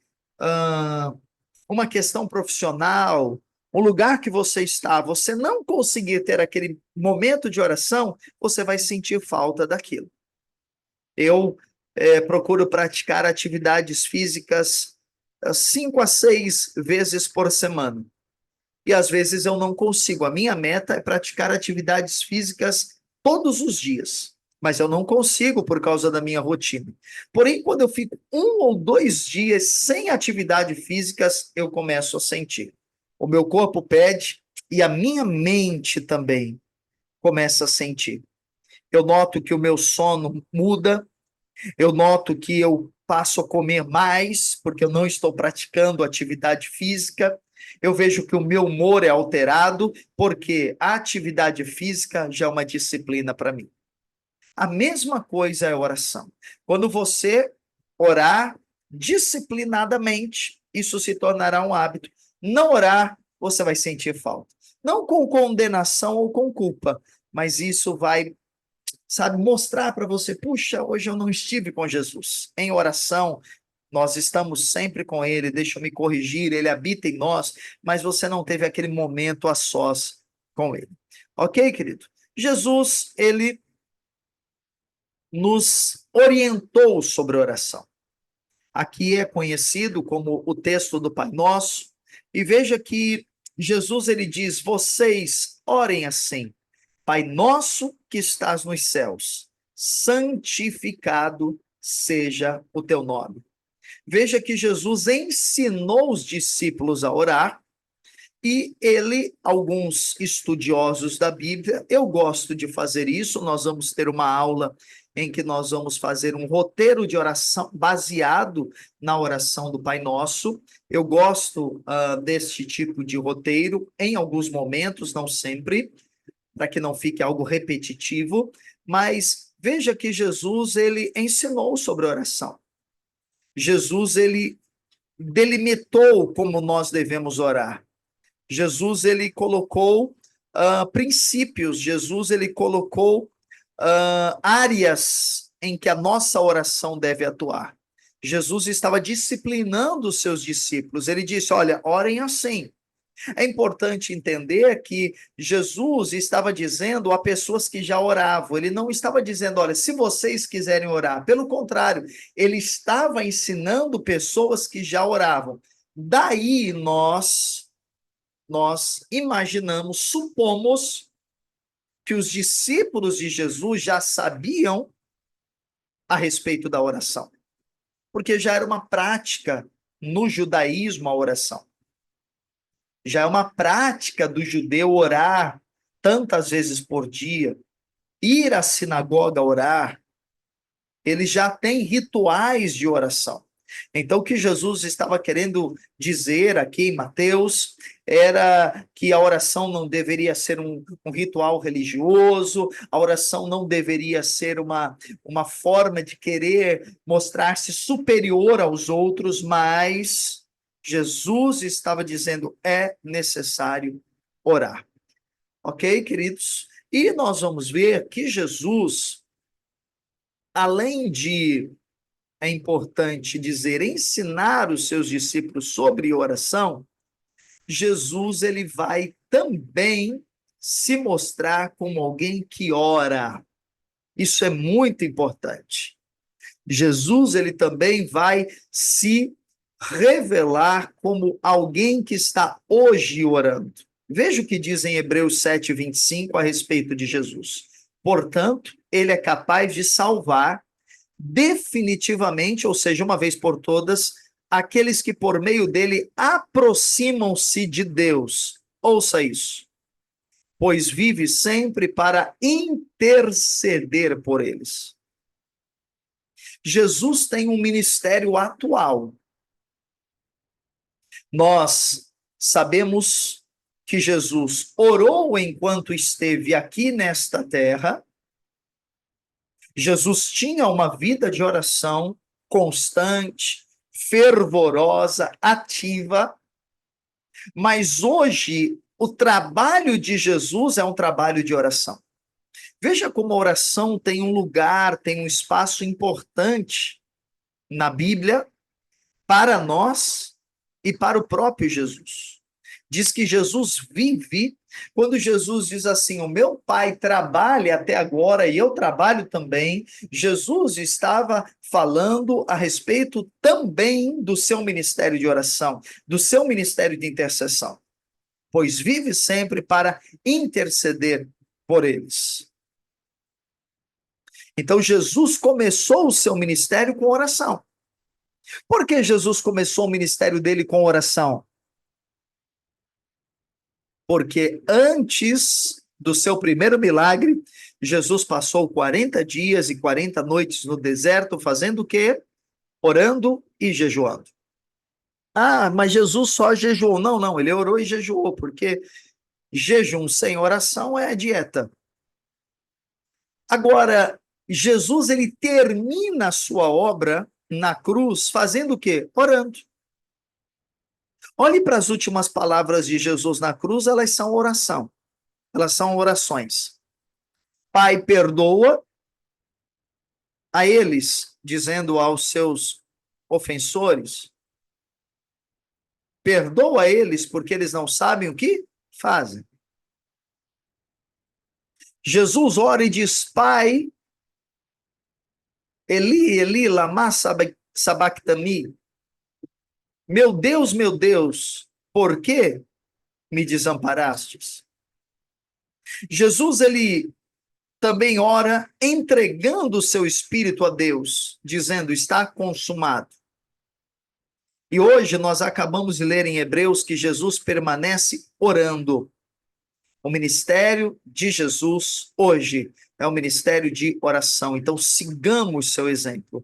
uma questão profissional, um lugar que você está, você não conseguir ter aquele momento de oração, você vai sentir falta daquilo. Eu procuro praticar atividades físicas 5 a 6 vezes por semana. E às vezes eu não consigo. A minha meta é praticar atividades físicas todos os dias, mas eu não consigo por causa da minha rotina. Porém, quando eu fico 1 ou 2 dias sem atividade físicas, eu começo a sentir. O meu corpo pede e a minha mente também começa a sentir. Eu noto que o meu sono muda, eu noto que eu passo a comer mais, porque eu não estou praticando atividade física. Eu vejo que o meu humor é alterado, porque a atividade física já é uma disciplina para mim. A mesma coisa é a oração. Quando você orar disciplinadamente, isso se tornará um hábito. Não orar, você vai sentir falta. Não com condenação ou com culpa, mas isso vai sabe, mostrar para você, puxa, hoje eu não estive com Jesus. Em oração, nós estamos sempre com Ele, deixa eu me corrigir, Ele habita em nós, mas você não teve aquele momento a sós com Ele. Ok, querido? Jesus, Ele nos orientou sobre oração. Aqui é conhecido como o texto do Pai Nosso, e veja que Jesus, ele diz, vocês orem assim, Pai nosso que estás nos céus, santificado seja o teu nome. Veja que Jesus ensinou os discípulos a orar e ele, alguns estudiosos da Bíblia, eu gosto de fazer isso, nós vamos ter uma aula em que nós vamos fazer um roteiro de oração baseado na oração do Pai Nosso. Eu gosto deste tipo de roteiro em alguns momentos, não sempre, para que não fique algo repetitivo, mas veja que Jesus, ele ensinou sobre oração. Jesus, ele delimitou como nós devemos orar. Jesus, ele colocou princípios, Jesus, ele colocou áreas em que a nossa oração deve atuar. Jesus estava disciplinando os seus discípulos, ele disse, olha, orem assim. É importante entender que Jesus estava dizendo a pessoas que já oravam, ele não estava dizendo, olha, se vocês quiserem orar, pelo contrário, ele estava ensinando pessoas que já oravam. Daí nós imaginamos, supomos que os discípulos de Jesus já sabiam a respeito da oração, porque já era uma prática no judaísmo a oração. Já é uma prática do judeu orar tantas vezes por dia, ir à sinagoga orar, ele já tem rituais de oração. Então, o que Jesus estava querendo dizer aqui em Mateus era que a oração não deveria ser um ritual religioso, a oração não deveria ser uma forma de querer mostrar-se superior aos outros, mas Jesus estava dizendo, é necessário orar. Ok, queridos? E nós vamos ver que Jesus, além de é importante dizer, ensinar os seus discípulos sobre oração, Jesus ele vai também se mostrar como alguém que ora. Isso é muito importante. Jesus ele também vai se revelar como alguém que está hoje orando. Veja o que diz em Hebreus 7:25 a respeito de Jesus. Portanto, ele é capaz de salvar definitivamente, ou seja, uma vez por todas, aqueles que por meio dele aproximam-se de Deus. Ouça isso. Pois vive sempre para interceder por eles. Jesus tem um ministério atual. Nós sabemos que Jesus orou enquanto esteve aqui nesta terra. Jesus tinha uma vida de oração constante, fervorosa, ativa, mas hoje o trabalho de Jesus é um trabalho de oração. Veja como a oração tem um lugar, tem um espaço importante na Bíblia para nós e para o próprio Jesus. Diz que Jesus vive, quando Jesus diz assim, o meu pai trabalha até agora e eu trabalho também, Jesus estava falando a respeito também do seu ministério de oração, do seu ministério de intercessão, pois vive sempre para interceder por eles. Então Jesus começou o seu ministério com oração. Por que Jesus começou o ministério dele com oração? Porque antes do seu primeiro milagre, Jesus passou 40 dias e 40 noites no deserto, fazendo o quê? Orando e jejuando. Ah, mas Jesus só jejuou. Não, não, ele orou e jejuou, porque jejum sem oração é dieta. Agora, Jesus, ele termina a sua obra na cruz fazendo o quê? Orando. Olhe para as últimas palavras de Jesus na cruz, elas são oração. Elas são orações. Pai, perdoa, a eles, dizendo aos seus ofensores, perdoa eles porque eles não sabem o que fazem. Jesus ora e diz, Pai, Eli, Eli, lama sabachthani, meu Deus, por que me desamparastes? Jesus, ele também ora entregando o seu espírito a Deus, dizendo, está consumado. E hoje nós acabamos de ler em Hebreus que Jesus permanece orando. O ministério de Jesus hoje é um ministério de oração. Então sigamos seu exemplo.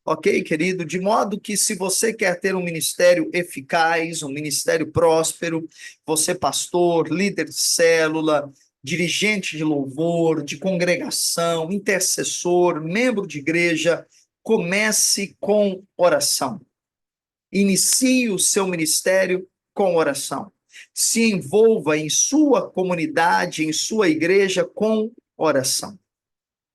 Ok, querido? De modo que se você quer ter um ministério eficaz, um ministério próspero, você pastor, líder de célula, dirigente de louvor, de congregação, intercessor, membro de igreja, comece com oração. Inicie o seu ministério com oração. Se envolva em sua comunidade, em sua igreja com oração.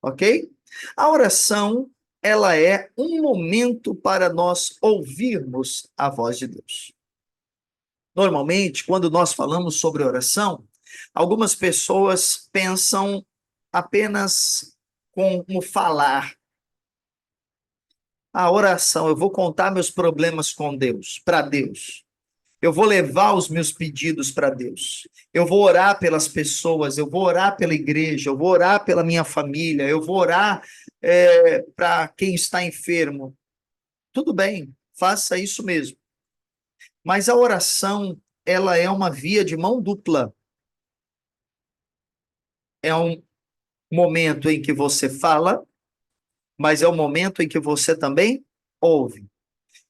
Ok? A oração, ela é um momento para nós ouvirmos a voz de Deus. Normalmente, quando nós falamos sobre oração, algumas pessoas pensam apenas como falar. A oração, eu vou contar meus problemas com Deus, para Deus. Eu vou levar os meus pedidos para Deus. Eu vou orar pelas pessoas, eu vou orar pela igreja, eu vou orar pela minha família, eu vou orar para quem está enfermo. Tudo bem, faça isso mesmo. Mas a oração, ela é uma via de mão dupla. É um momento em que você fala, mas é um momento em que você também ouve.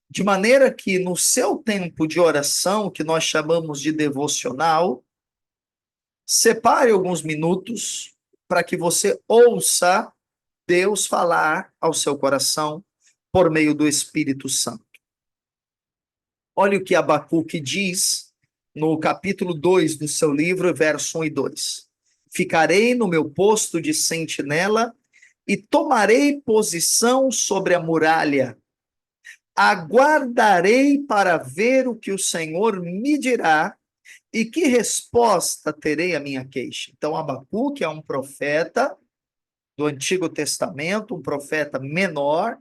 De maneira que no seu tempo de oração, que nós chamamos de devocional, separe alguns minutos para que você ouça Deus falar ao seu coração por meio do Espírito Santo. Olha o que Abacuque diz no capítulo 2 do seu livro, verso 1 e 2. Ficarei no meu posto de sentinela e tomarei posição sobre a muralha. Aguardarei para ver o que o Senhor me dirá e que resposta terei à minha queixa. Então, Abacuque é um profeta do Antigo Testamento, um profeta menor,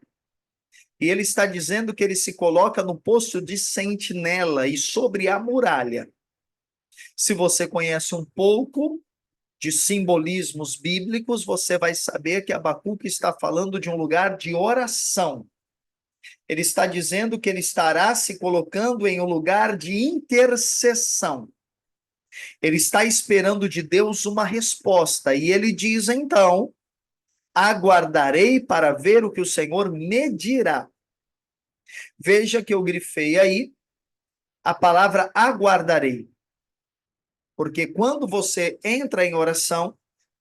e ele está dizendo que ele se coloca no posto de sentinela e sobre a muralha. Se você conhece um pouco de simbolismos bíblicos, você vai saber que Abacuque está falando de um lugar de oração. Ele está dizendo que ele estará se colocando em um lugar de intercessão. Ele está esperando de Deus uma resposta. E ele diz, então, aguardarei para ver o que o Senhor me dirá. Veja que eu grifei aí a palavra aguardarei. Porque quando você entra em oração,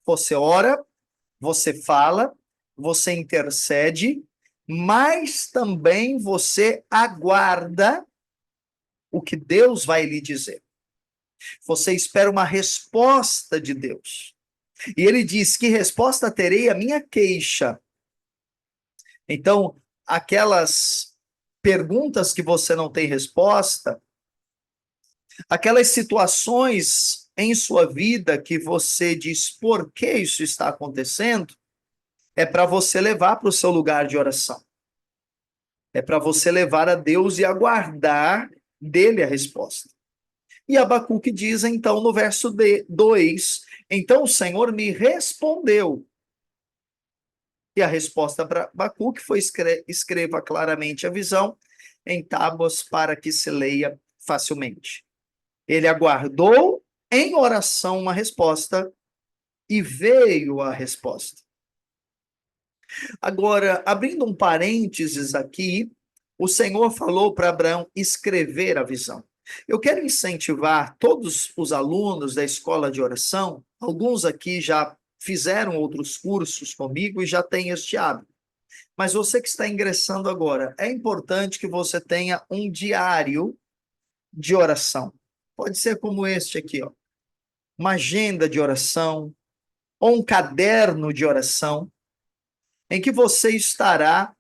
você ora, você fala, você intercede, mas também você aguarda o que Deus vai lhe dizer. Você espera uma resposta de Deus. E ele diz, que resposta terei à minha queixa? Então, aquelas perguntas que você não tem resposta, aquelas situações em sua vida que você diz por que isso está acontecendo, é para você levar para o seu lugar de oração. É para você levar a Deus e aguardar dele a resposta. E Abacuque diz, então, no verso 2, então o Senhor me respondeu. E a resposta para Abacuque foi, escreva claramente a visão em tábuas para que se leia facilmente. Ele aguardou em oração uma resposta e veio a resposta. Agora, abrindo um parênteses aqui, o Senhor falou para Abraão escrever a visão. Eu quero incentivar todos os alunos da escola de oração, alguns aqui já fizeram outros cursos comigo e já têm este hábito. Mas você que está ingressando agora, é importante que você tenha um diário de oração. Pode ser como este aqui, ó. Uma agenda de oração ou um caderno de oração, em que você estará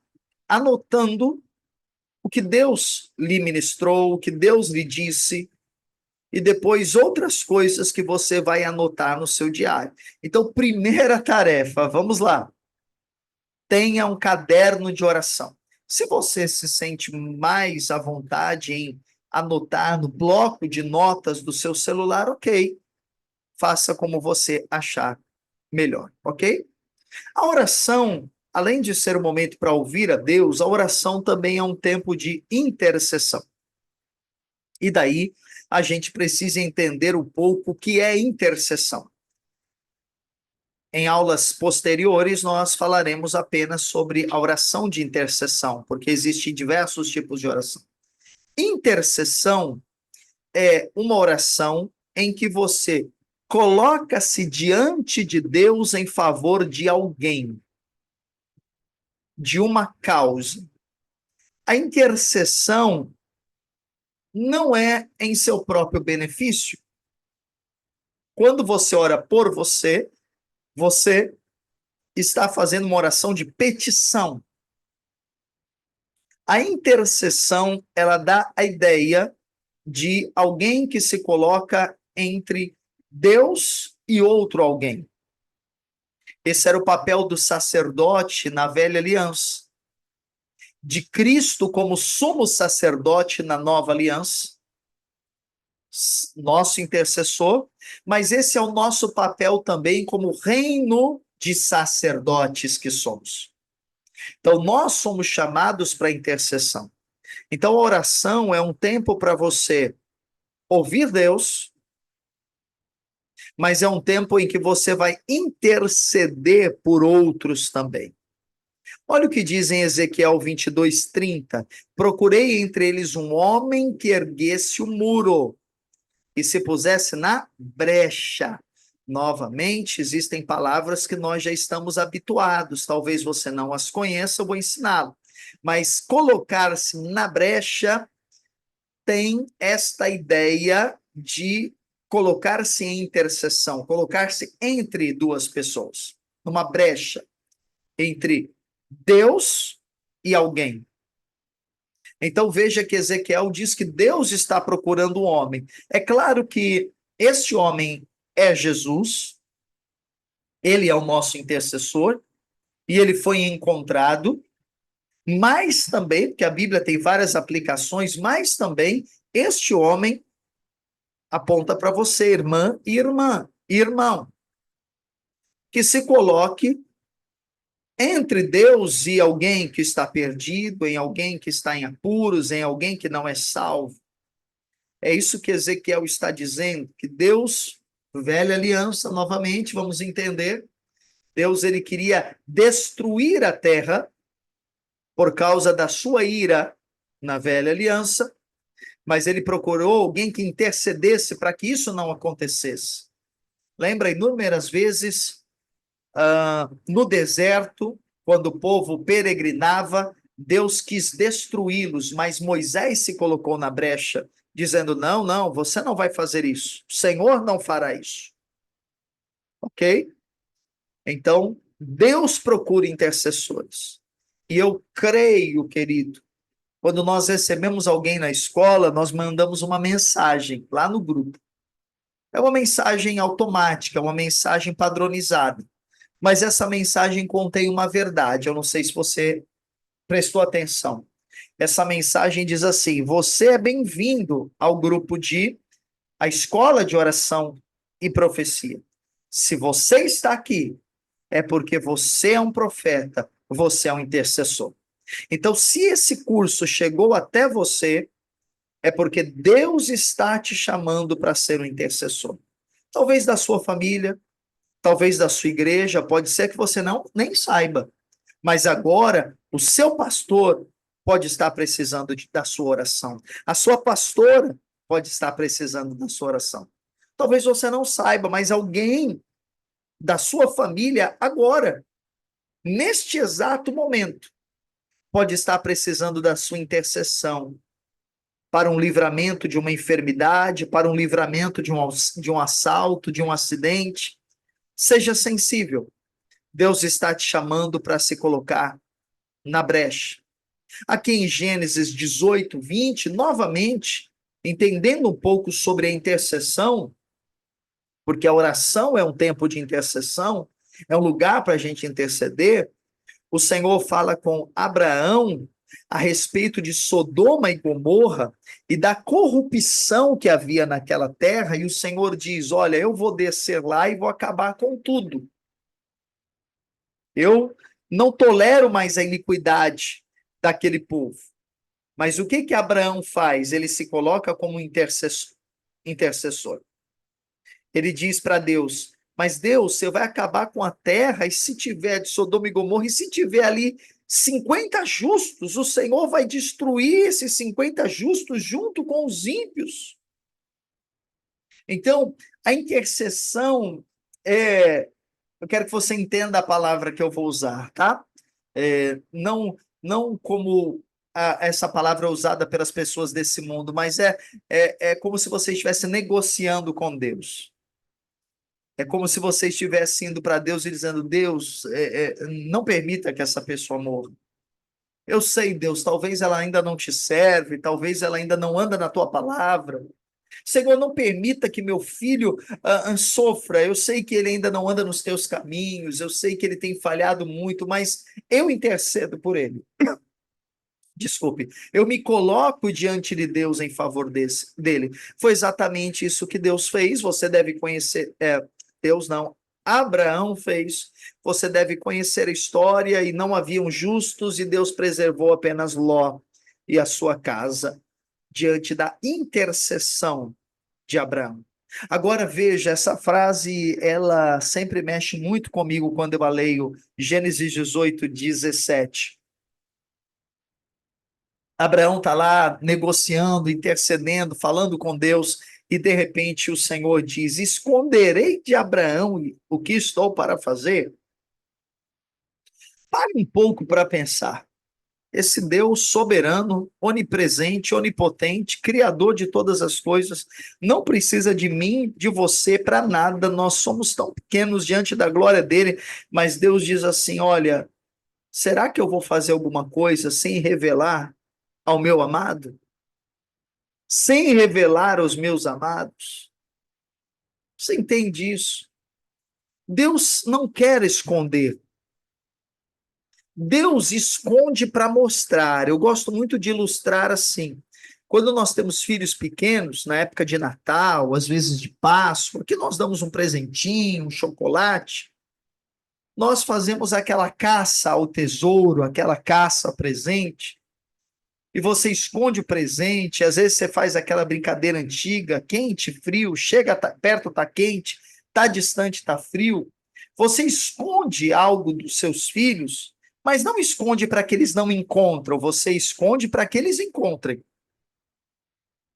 anotando o que Deus lhe ministrou, o que Deus lhe disse, e depois outras coisas que você vai anotar no seu diário. Então, primeira tarefa, vamos lá. Tenha um caderno de oração. Se você se sente mais à vontade em anotar no bloco de notas do seu celular, ok. Faça como você achar melhor, ok? A oração, além de ser um momento para ouvir a Deus, a oração também é um tempo de intercessão. E daí a gente precisa entender um pouco o que é intercessão. Em aulas posteriores, nós falaremos apenas sobre a oração de intercessão, porque existem diversos tipos de oração. Intercessão é uma oração em que você coloca-se diante de Deus em favor de alguém, de uma causa. A intercessão não é em seu próprio benefício. Quando você ora por você, você está fazendo uma oração de petição. A intercessão, ela dá a ideia de alguém que se coloca entre Deus e outro alguém. Esse era o papel do sacerdote na velha aliança. De Cristo como sumo sacerdote na nova aliança, nosso intercessor, mas esse é o nosso papel também como reino de sacerdotes que somos. Então, nós somos chamados para intercessão. Então, a oração é um tempo para você ouvir Deus, mas é um tempo em que você vai interceder por outros também. Olha o que diz em Ezequiel 22:30. Procurei entre eles um homem que erguesse o muro e se pusesse na brecha. Novamente, existem palavras que nós já estamos habituados, talvez você não as conheça, eu vou ensiná-lo. Mas colocar-se na brecha tem esta ideia de colocar-se em intercessão, colocar-se entre duas pessoas, numa brecha entre Deus e alguém. Então veja que Ezequiel diz que Deus está procurando um homem. É claro que este homem é Jesus, ele é o nosso intercessor, e ele foi encontrado, mas também, porque a Bíblia tem várias aplicações, mas também este homem aponta para você, irmã e irmão, que se coloque entre Deus e alguém que está perdido, em alguém que está em apuros, em alguém que não é salvo. É isso que Ezequiel está dizendo, que Deus, velha aliança, novamente, vamos entender, Deus ele queria destruir a terra por causa da sua ira na velha aliança, mas ele procurou alguém que intercedesse para que isso não acontecesse. Lembra inúmeras vezes no deserto, quando o povo peregrinava, Deus quis destruí-los, mas Moisés se colocou na brecha, dizendo: não, não, você não vai fazer isso, o Senhor não fará isso. Ok? Então, Deus procura intercessores. E eu creio, querido, quando nós recebemos alguém na escola, nós mandamos uma mensagem lá no grupo. É uma mensagem automática, uma mensagem padronizada. Mas essa mensagem contém uma verdade. Eu não sei se você prestou atenção. Essa mensagem diz assim: você é bem-vindo ao grupo de a escola de oração e profecia. Se você está aqui, é porque você é um profeta, você é um intercessor. Então, se esse curso chegou até você, é porque Deus está te chamando para ser um intercessor. Talvez da sua família, talvez da sua igreja, pode ser que você não nem saiba. Mas agora, o seu pastor pode estar precisando da sua oração. A sua pastora pode estar precisando da sua oração. Talvez você não saiba, mas alguém da sua família agora, neste exato momento, pode estar precisando da sua intercessão para um livramento de uma enfermidade, para um livramento de um assalto, de um acidente. Seja sensível. Deus está te chamando para se colocar na brecha. Aqui em Gênesis 18, 20, novamente, entendendo um pouco sobre a intercessão, porque a oração é um tempo de intercessão, é um lugar para a gente interceder. O Senhor fala com Abraão a respeito de Sodoma e Gomorra e da corrupção que havia naquela terra, e o Senhor diz: olha, eu vou descer lá e vou acabar com tudo. Eu não tolero mais a iniquidade daquele povo. Mas o que que Abraão faz? Ele se coloca como intercessor. Ele diz para Deus: mas Deus, você vai acabar com a terra, e se tiver de Sodoma e Gomorra, e se tiver ali 50 justos, o Senhor vai destruir esses 50 justos junto com os ímpios. Então, a intercessão eu quero que você entenda a palavra que eu vou usar, tá? Não como essa palavra é usada pelas pessoas desse mundo, mas é como se você estivesse negociando com Deus. É como se você estivesse indo para Deus e dizendo: Deus, não permita que essa pessoa morra. Eu sei, Deus, talvez ela ainda não te serve, talvez ela ainda não anda na tua palavra. Senhor, não permita que meu filho sofra. Eu sei que ele ainda não anda nos teus caminhos, eu sei que ele tem falhado muito, mas eu intercedo por ele. Desculpe, eu me coloco diante de Deus em favor dele. Foi exatamente isso que Deus fez. Você deve conhecer, Deus não, Abraão fez. Você deve conhecer a história, e não haviam justos, e Deus preservou apenas Ló e a sua casa diante da intercessão de Abraão. Agora veja, essa frase, ela sempre mexe muito comigo quando eu a leio, Gênesis 18, 17. Abraão está lá negociando, intercedendo, falando com Deus, e de repente o Senhor diz: esconderei de Abraão o que estou para fazer? Pare um pouco para pensar. Esse Deus soberano, onipresente, onipotente, criador de todas as coisas, não precisa de mim, de você, para nada. Nós somos tão pequenos diante da glória dele, mas Deus diz assim: olha, será que eu vou fazer alguma coisa sem revelar ao meu amado? Sem revelar aos meus amados? Você entende isso? Deus não quer esconder. Deus esconde para mostrar. Eu gosto muito de ilustrar assim. Quando nós temos filhos pequenos, na época de Natal, às vezes de Páscoa, que nós damos um presentinho, um chocolate, nós fazemos aquela caça ao tesouro, aquela caça ao presente, e você esconde o presente, às vezes você faz aquela brincadeira antiga, quente, frio, chega perto, tá quente, tá distante, tá frio. Você esconde algo dos seus filhos, mas não esconde para que eles não encontram, você esconde para que eles encontrem.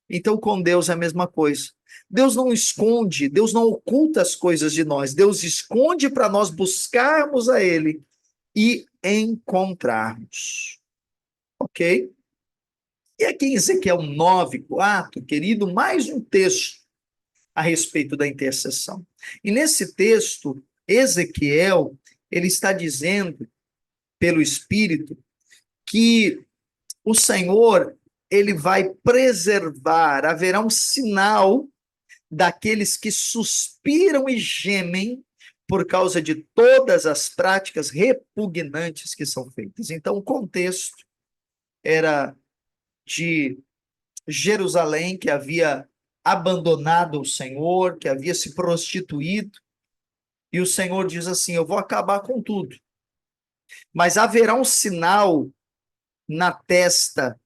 Então, com Deus é a mesma coisa. Deus não esconde, Deus não oculta as coisas de nós. Deus esconde para nós buscarmos a Ele e encontrarmos. Ok? E aqui em Ezequiel 9:4, querido, mais um texto a respeito da intercessão. E nesse texto, Ezequiel, ele está dizendo, pelo Espírito, que o Senhor, ele vai preservar, haverá um sinal daqueles que suspiram e gemem por causa de todas as práticas repugnantes que são feitas. Então, o contexto era de Jerusalém, que havia abandonado o Senhor, que havia se prostituído, e o Senhor diz assim: eu vou acabar com tudo, mas haverá um sinal na testa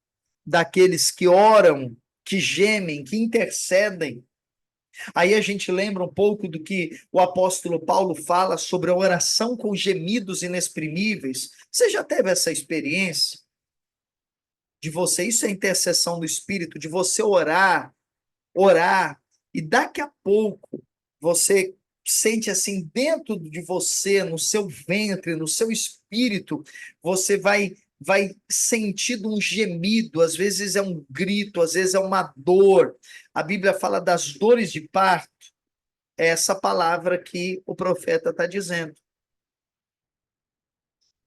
daqueles que oram, que gemem, que intercedem. Aí a gente lembra um pouco do que o apóstolo Paulo fala sobre a oração com gemidos inexprimíveis. Você já teve essa experiência de você? Isso é intercessão do Espírito, de você orar, e daqui a pouco você sente assim dentro de você, no seu ventre, no seu espírito, você vai sentindo um gemido, às vezes é um grito, às vezes é uma dor. A Bíblia fala das dores de parto, é essa palavra que o profeta está dizendo.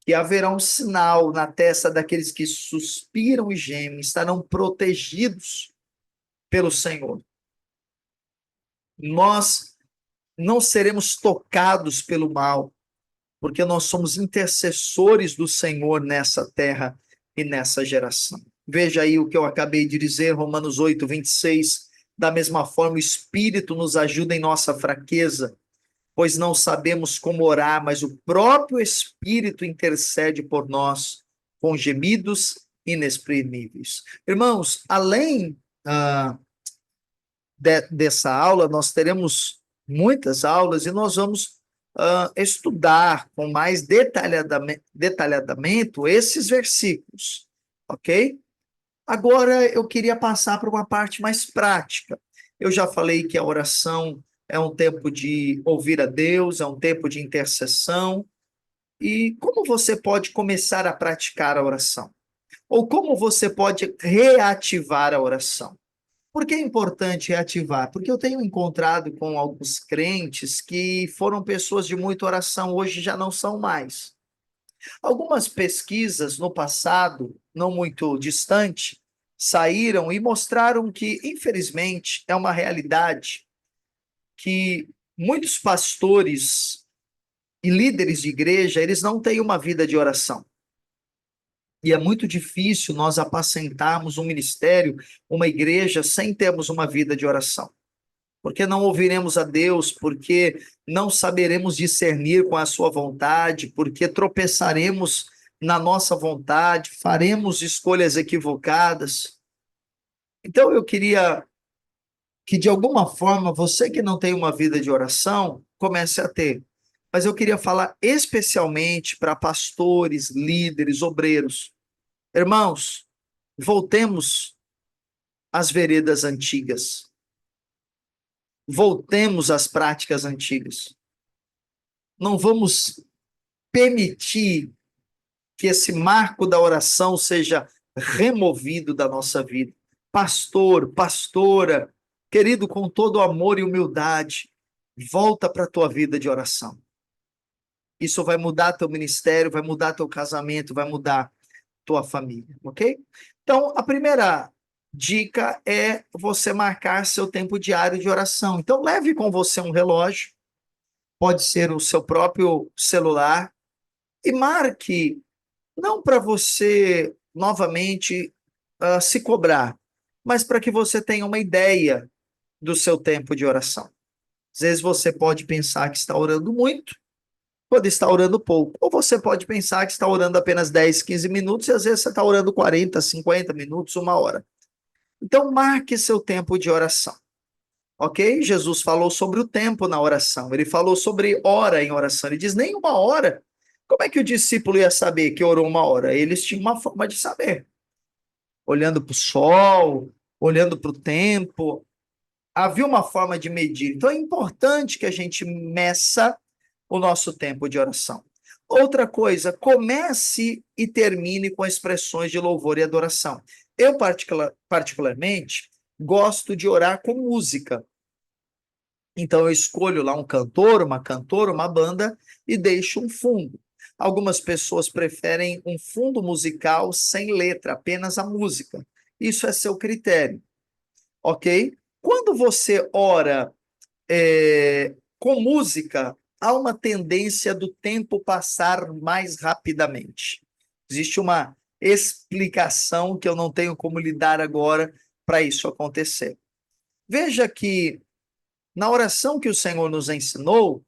que haverá um sinal na testa daqueles que suspiram e gemem, estarão protegidos pelo Senhor. Nós não seremos tocados pelo mal, porque nós somos intercessores do Senhor nessa terra e nessa geração. Veja aí o que eu acabei de dizer, Romanos 8, 26. Da mesma forma, o Espírito nos ajuda em nossa fraqueza, pois não sabemos como orar, mas o próprio Espírito intercede por nós com gemidos inexprimíveis. Irmãos, além dessa aula, nós teremos muitas aulas e nós vamos estudar com mais detalhamento esses versículos, ok? Agora eu queria passar para uma parte mais prática. Eu já falei que a oração é um tempo de ouvir a Deus, é um tempo de intercessão. E como você pode começar a praticar a oração? Ou como você pode reativar a oração? Por que é importante reativar? Porque eu tenho encontrado com alguns crentes que foram pessoas de muita oração, hoje já não são mais. Algumas pesquisas no passado, não muito distante, saíram e mostraram que, infelizmente, é uma realidade que muitos pastores e líderes de igreja, eles não têm uma vida de oração. E é muito difícil nós apacentarmos um ministério, uma igreja, sem termos uma vida de oração. Porque não ouviremos a Deus, porque não saberemos discernir com a sua vontade, porque tropeçaremos na nossa vontade, faremos escolhas equivocadas. Então eu queria que, de alguma forma, você que não tem uma vida de oração, comece a ter. Mas eu queria falar especialmente para pastores, líderes, obreiros. Irmãos, voltemos às veredas antigas. Voltemos às práticas antigas. Não vamos permitir que esse marco da oração seja removido da nossa vida. Pastor, pastora, querido, com todo amor e humildade, volta para a tua vida de oração. Isso vai mudar teu ministério, vai mudar teu casamento, vai mudar tua família, ok? Então, a primeira dica é você marcar seu tempo diário de oração. Então, leve com você um relógio, pode ser o seu próprio celular, e marque, não para você novamente se cobrar, mas para que você tenha uma ideia do seu tempo de oração. Às vezes você pode pensar que está orando muito, quando está orando pouco. Ou você pode pensar que está orando apenas 10, 15 minutos, e às vezes você está orando 40, 50 minutos, uma hora. Então, marque seu tempo de oração. Ok? Jesus falou sobre o tempo na oração. Ele falou sobre hora em oração. Ele diz, nem uma hora. Como é que o discípulo ia saber que orou uma hora? Eles tinham uma forma de saber. Olhando para o sol, olhando para o tempo. Havia uma forma de medir. Então, é importante que a gente meça o nosso tempo de oração. Outra coisa, comece e termine com expressões de louvor e adoração. Eu, particularmente, gosto de orar com música. Então, eu escolho lá um cantor, uma cantora, uma banda e deixo um fundo. Algumas pessoas preferem um fundo musical sem letra, apenas a música. Isso é seu critério, ok? Quando você ora com música, há uma tendência do tempo passar mais rapidamente. Existe uma explicação que eu não tenho como lhe dar agora para isso acontecer. Veja que na oração que o Senhor nos ensinou,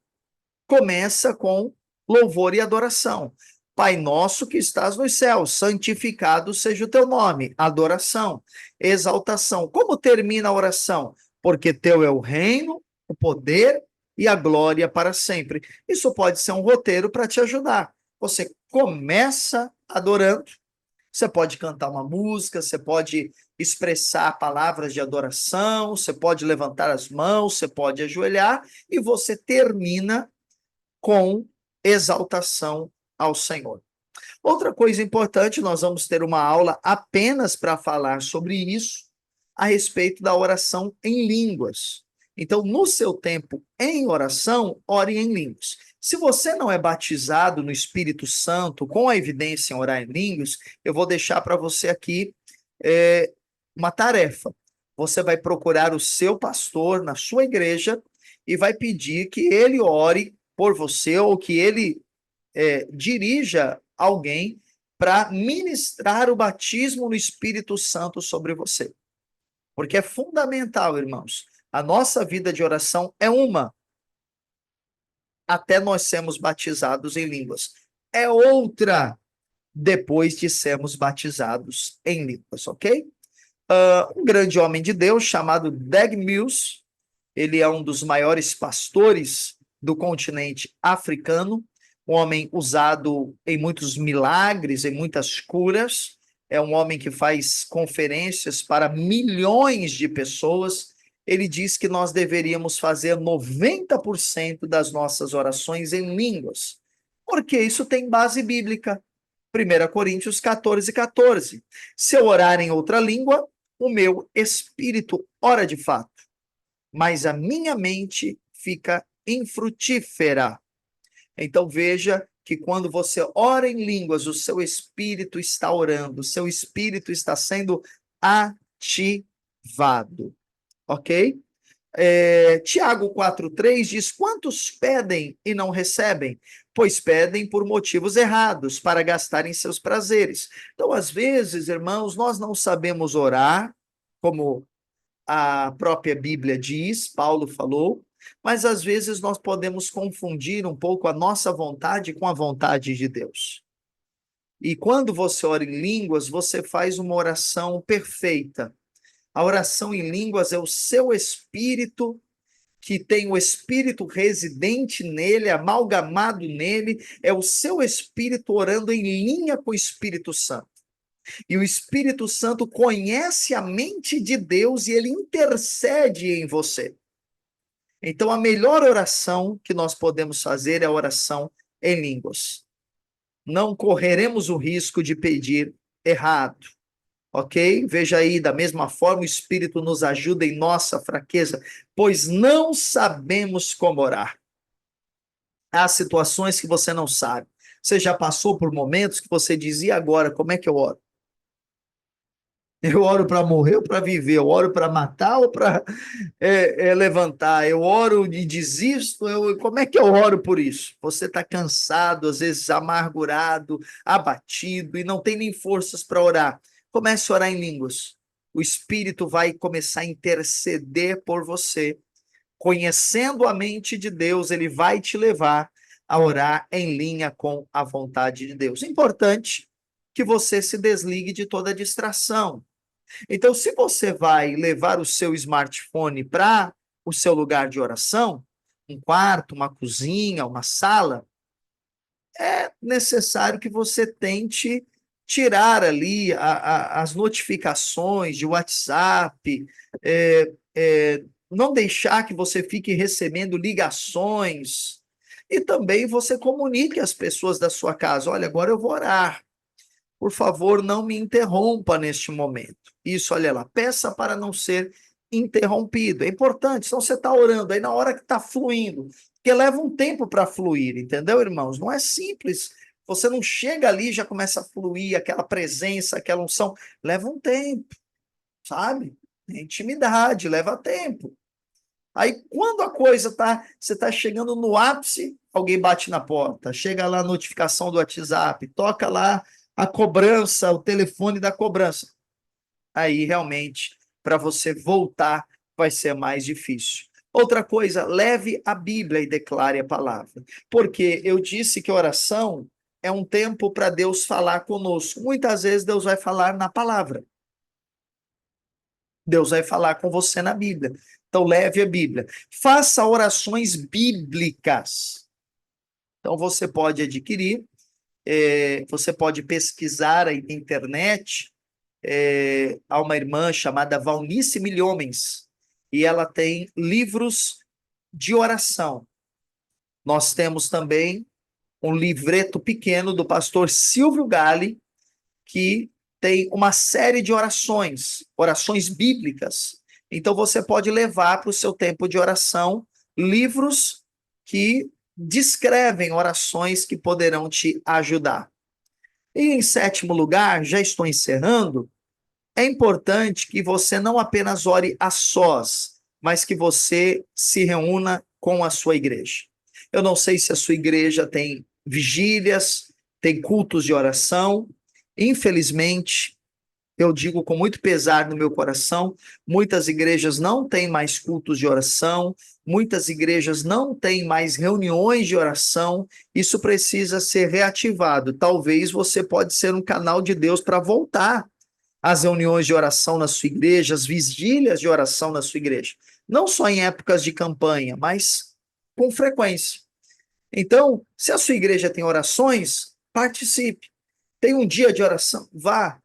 começa com louvor e adoração. Pai nosso que estás nos céus, santificado seja o teu nome. Adoração, exaltação. Como termina a oração? Porque teu é o reino, o poder e a glória para sempre. Isso pode ser um roteiro para te ajudar. Você começa adorando, você pode cantar uma música, você pode expressar palavras de adoração, você pode levantar as mãos, você pode ajoelhar, e você termina com exaltação ao Senhor. Outra coisa importante, nós vamos ter uma aula apenas para falar sobre isso, a respeito da oração em línguas. Então, no seu tempo em oração, ore em línguas. Se você não é batizado no Espírito Santo, com a evidência em orar em línguas, eu vou deixar para você aqui uma tarefa. Você vai procurar o seu pastor na sua igreja e vai pedir que ele ore por você ou que ele dirija alguém para ministrar o batismo no Espírito Santo sobre você. Porque é fundamental, irmãos. A nossa vida de oração é uma, até nós sermos batizados em línguas. É outra, depois de sermos batizados em línguas, ok? Um grande homem de Deus chamado Dag Mills, ele é um dos maiores pastores do continente africano, um homem usado em muitos milagres, em muitas curas, é um homem que faz conferências para milhões de pessoas. Ele diz que nós deveríamos fazer 90% das nossas orações em línguas, porque isso tem base bíblica. 1 Coríntios 14, 14. Se eu orar em outra língua, o meu espírito ora de fato, mas a minha mente fica infrutífera. Então veja que quando você ora em línguas, o seu espírito está orando, o seu espírito está sendo ativado, ok? Tiago 4,3 diz: quantos pedem e não recebem? Pois pedem por motivos errados, para gastarem seus prazeres. Então, às vezes, irmãos, nós não sabemos orar, como a própria Bíblia diz, Paulo falou, mas às vezes nós podemos confundir um pouco a nossa vontade com a vontade de Deus. E quando você ora em línguas, você faz uma oração perfeita. A oração em línguas é o seu espírito, que tem o espírito residente nele, amalgamado nele, é o seu espírito orando em linha com o Espírito Santo. E o Espírito Santo conhece a mente de Deus e ele intercede em você. Então, a melhor oração que nós podemos fazer é a oração em línguas. Não correremos o risco de pedir errado, ok? Veja aí, da mesma forma, o Espírito nos ajuda em nossa fraqueza, pois não sabemos como orar. Há situações que você não sabe. Você já passou por momentos que você dizia: agora, como é que eu oro? Eu oro para morrer ou para viver? Eu oro para matar ou para levantar? Eu oro e desisto? Como é que eu oro por isso? Você está cansado, às vezes amargurado, abatido e não tem nem forças para orar. Comece a orar em línguas. O Espírito vai começar a interceder por você. Conhecendo a mente de Deus, ele vai te levar a orar em linha com a vontade de Deus. Importante que você se desligue de toda distração. Então, se você vai levar o seu smartphone para o seu lugar de oração, um quarto, uma cozinha, uma sala, é necessário que você tente tirar ali as notificações de WhatsApp, não deixar que você fique recebendo ligações, e também você comunique às pessoas da sua casa: olha, agora eu vou orar. Por favor, não me interrompa neste momento. Isso, olha lá, peça para não ser interrompido. É importante, senão você está orando aí na hora que está fluindo, porque leva um tempo para fluir, entendeu, irmãos? Não é simples. Você não chega ali e já começa a fluir aquela presença, aquela unção. Leva um tempo, sabe? É intimidade, leva tempo. Aí, quando a coisa você está chegando no ápice, alguém bate na porta, chega lá a notificação do WhatsApp, toca lá a cobrança, o telefone da cobrança. Aí, realmente, para você voltar, vai ser mais difícil. Outra coisa, leve a Bíblia e declare a palavra. Porque eu disse que oração é um tempo para Deus falar conosco. Muitas vezes Deus vai falar na palavra. Deus vai falar com você na Bíblia. Então, leve a Bíblia. Faça orações bíblicas. Então, você pode adquirir, você pode pesquisar aí na internet. Há uma irmã chamada Valnice Milhomens, e ela tem livros de oração. Nós temos também um livreto pequeno do pastor Silvio Galli, que tem uma série de orações, orações bíblicas. Então você pode levar para o seu tempo de oração livros que descrevem orações que poderão te ajudar. E em sétimo lugar, já estou encerrando, é importante que você não apenas ore a sós, mas que você se reúna com a sua igreja. Eu não sei se a sua igreja tem vigílias, tem cultos de oração. Infelizmente, eu digo com muito pesar no meu coração, muitas igrejas não têm mais cultos de oração, muitas igrejas não têm mais reuniões de oração. Isso precisa ser reativado. Talvez você pode ser um canal de Deus para voltar às reuniões de oração na sua igreja, as vigílias de oração na sua igreja. Não só em épocas de campanha, mas com frequência. Então, se a sua igreja tem orações, participe. Tem um dia de oração, vá.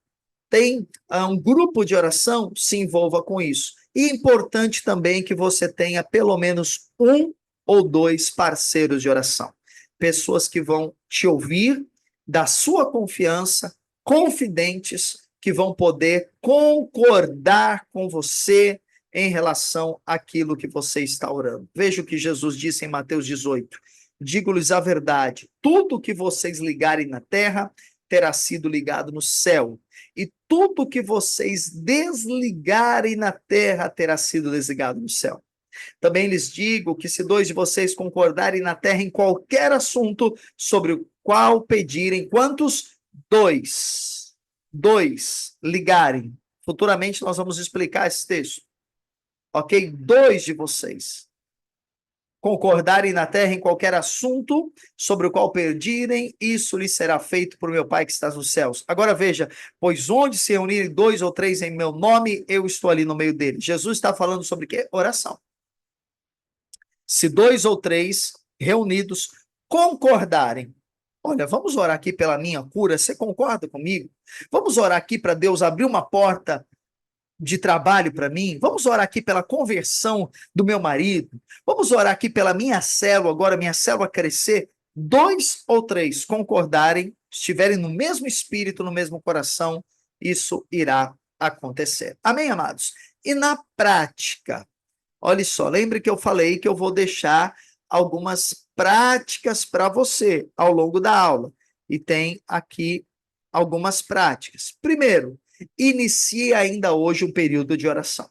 Tem um grupo de oração, se envolva com isso. E é importante também que você tenha pelo menos um ou dois parceiros de oração. Pessoas que vão te ouvir, da sua confiança, confidentes, que vão poder concordar com você em relação àquilo que você está orando. Veja o que Jesus disse em Mateus 18. Digo-lhes a verdade: tudo que vocês ligarem na terra terá sido ligado no céu, e tudo que vocês desligarem na terra terá sido desligado no céu. Também lhes digo que se dois de vocês concordarem na terra em qualquer assunto sobre o qual pedirem, quantos? Dois. Dois ligarem. Futuramente nós vamos explicar esse texto. Ok? Dois de vocês concordarem na terra em qualquer assunto sobre o qual pedirem, isso lhes será feito por meu Pai que está nos céus. Agora veja, pois onde se reunirem dois ou três em meu nome, eu estou ali no meio deles. Jesus está falando sobre o quê? Oração. Se dois ou três reunidos concordarem, olha, vamos orar aqui pela minha cura, você concorda comigo? Vamos orar aqui para Deus abrir uma porta de trabalho para mim, vamos orar aqui pela conversão do meu marido, vamos orar aqui pela minha célula, agora minha célula crescer. Dois ou três concordarem, estiverem no mesmo espírito, no mesmo coração, isso irá acontecer. Amém, amados? E na prática, olha só, lembre que eu falei que eu vou deixar algumas práticas para você ao longo da aula. E tem aqui algumas práticas. Primeiro, inicie ainda hoje um período de oração.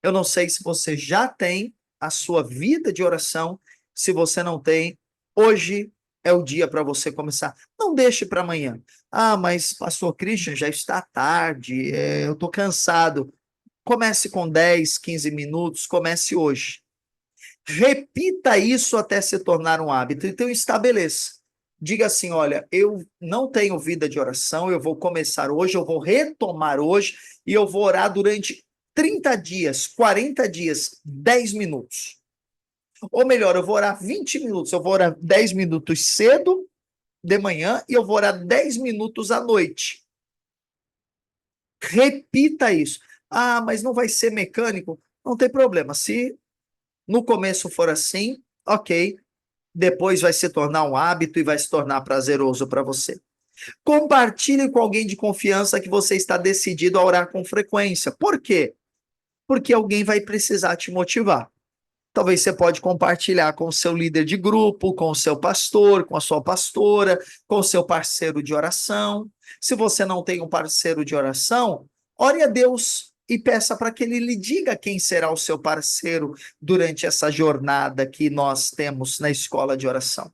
Eu não sei se você já tem a sua vida de oração. Se você não tem, hoje é o dia para você começar. Não deixe para amanhã. Ah, mas pastor Christian, já está tarde, eu estou cansado. Comece com 10, 15 minutos, comece hoje. Repita isso até se tornar um hábito. Então, estabeleça. Diga assim: olha, eu não tenho vida de oração, eu vou começar hoje, eu vou retomar hoje e eu vou orar durante 30 dias, 40 dias, 10 minutos. Ou melhor, eu vou orar 20 minutos, eu vou orar 10 minutos cedo, de manhã, e eu vou orar 10 minutos à noite. Repita isso. Ah, mas não vai ser mecânico? Não tem problema. Se no começo for assim, ok. Depois vai se tornar um hábito e vai se tornar prazeroso para você. Compartilhe com alguém de confiança que você está decidido a orar com frequência. Por quê? Porque alguém vai precisar te motivar. Talvez você pode compartilhar com o seu líder de grupo, com o seu pastor, com a sua pastora, com o seu parceiro de oração. Se você não tem um parceiro de oração, ore a Deus e peça para que ele lhe diga quem será o seu parceiro durante essa jornada que nós temos na escola de oração.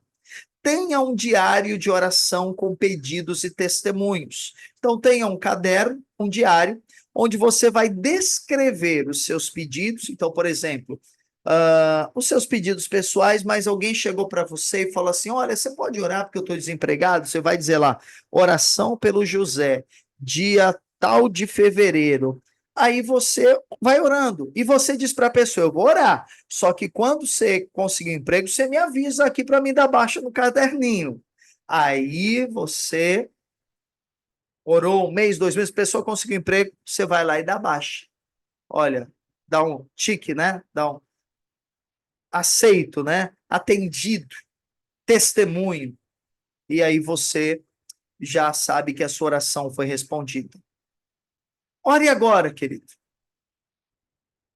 Tenha um diário de oração com pedidos e testemunhos. Então, tenha um caderno, um diário, onde você vai descrever os seus pedidos. Então, por exemplo, os seus pedidos pessoais, mas alguém chegou para você e falou assim: olha, você pode orar porque eu estou desempregado? Você vai dizer lá, oração pelo José, dia tal de fevereiro. Aí você vai orando e você diz para a pessoa: eu vou orar, só que quando você conseguir um emprego, você me avisa aqui para me dar baixa no caderninho. Aí você orou um mês, 2 meses, a pessoa conseguiu um emprego, você vai lá e dá baixa. Olha, dá um tique, né? Dá um aceito, né? Atendido, testemunho. E aí você já sabe que a sua oração foi respondida. Ore agora, querido.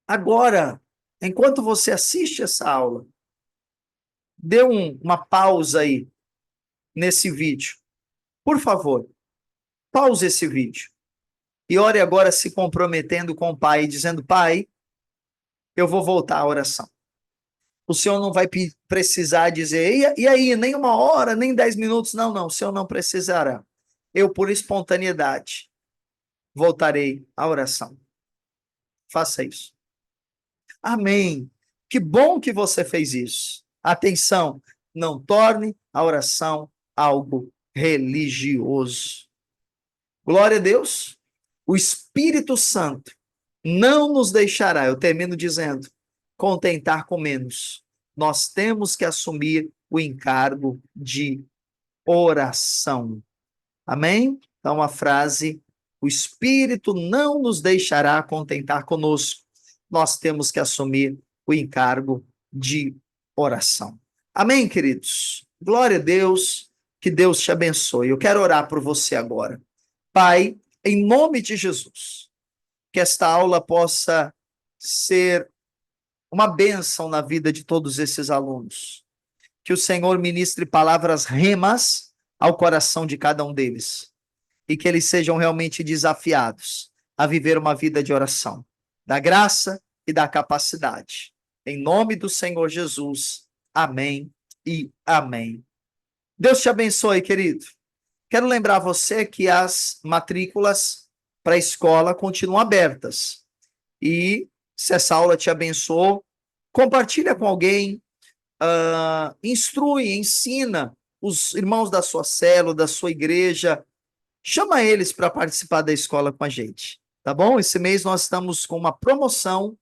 Agora, enquanto você assiste essa aula, dê uma pausa aí nesse vídeo. Por favor, pause esse vídeo. E ore agora se comprometendo com o Pai, dizendo: Pai, eu vou voltar à oração. O Senhor não vai precisar dizer, e aí, nem 1 hora, nem 10 minutos. Não, não, o Senhor não precisará. Eu, por espontaneidade, voltarei à oração. Faça isso. Amém. Que bom que você fez isso. Atenção, não torne a oração algo religioso. Glória a Deus. O Espírito Santo não nos deixará, eu termino dizendo, contentar com menos. Nós temos que assumir o encargo de oração. Amém? Então, a frase: o Espírito não nos deixará contentar conosco. Nós temos que assumir o encargo de oração. Amém, queridos? Glória a Deus, que Deus te abençoe. Eu quero orar por você agora. Pai, em nome de Jesus, que esta aula possa ser uma bênção na vida de todos esses alunos. Que o Senhor ministre palavras remas ao coração de cada um deles e que eles sejam realmente desafiados a viver uma vida de oração, da graça e da capacidade. Em nome do Senhor Jesus. Amém e amém. Deus te abençoe, querido. Quero lembrar você que as matrículas para a escola continuam abertas. E se essa aula te abençoou, compartilha com alguém, instrui, ensina os irmãos da sua célula, da sua igreja, chama eles para participar da escola com a gente, tá bom? Esse mês nós estamos com uma promoção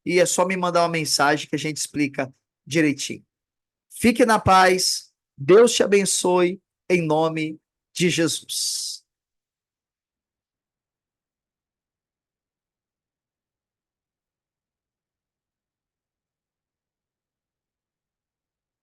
e é só me mandar uma mensagem que a gente explica direitinho. Fique na paz, Deus te abençoe, em nome de Jesus.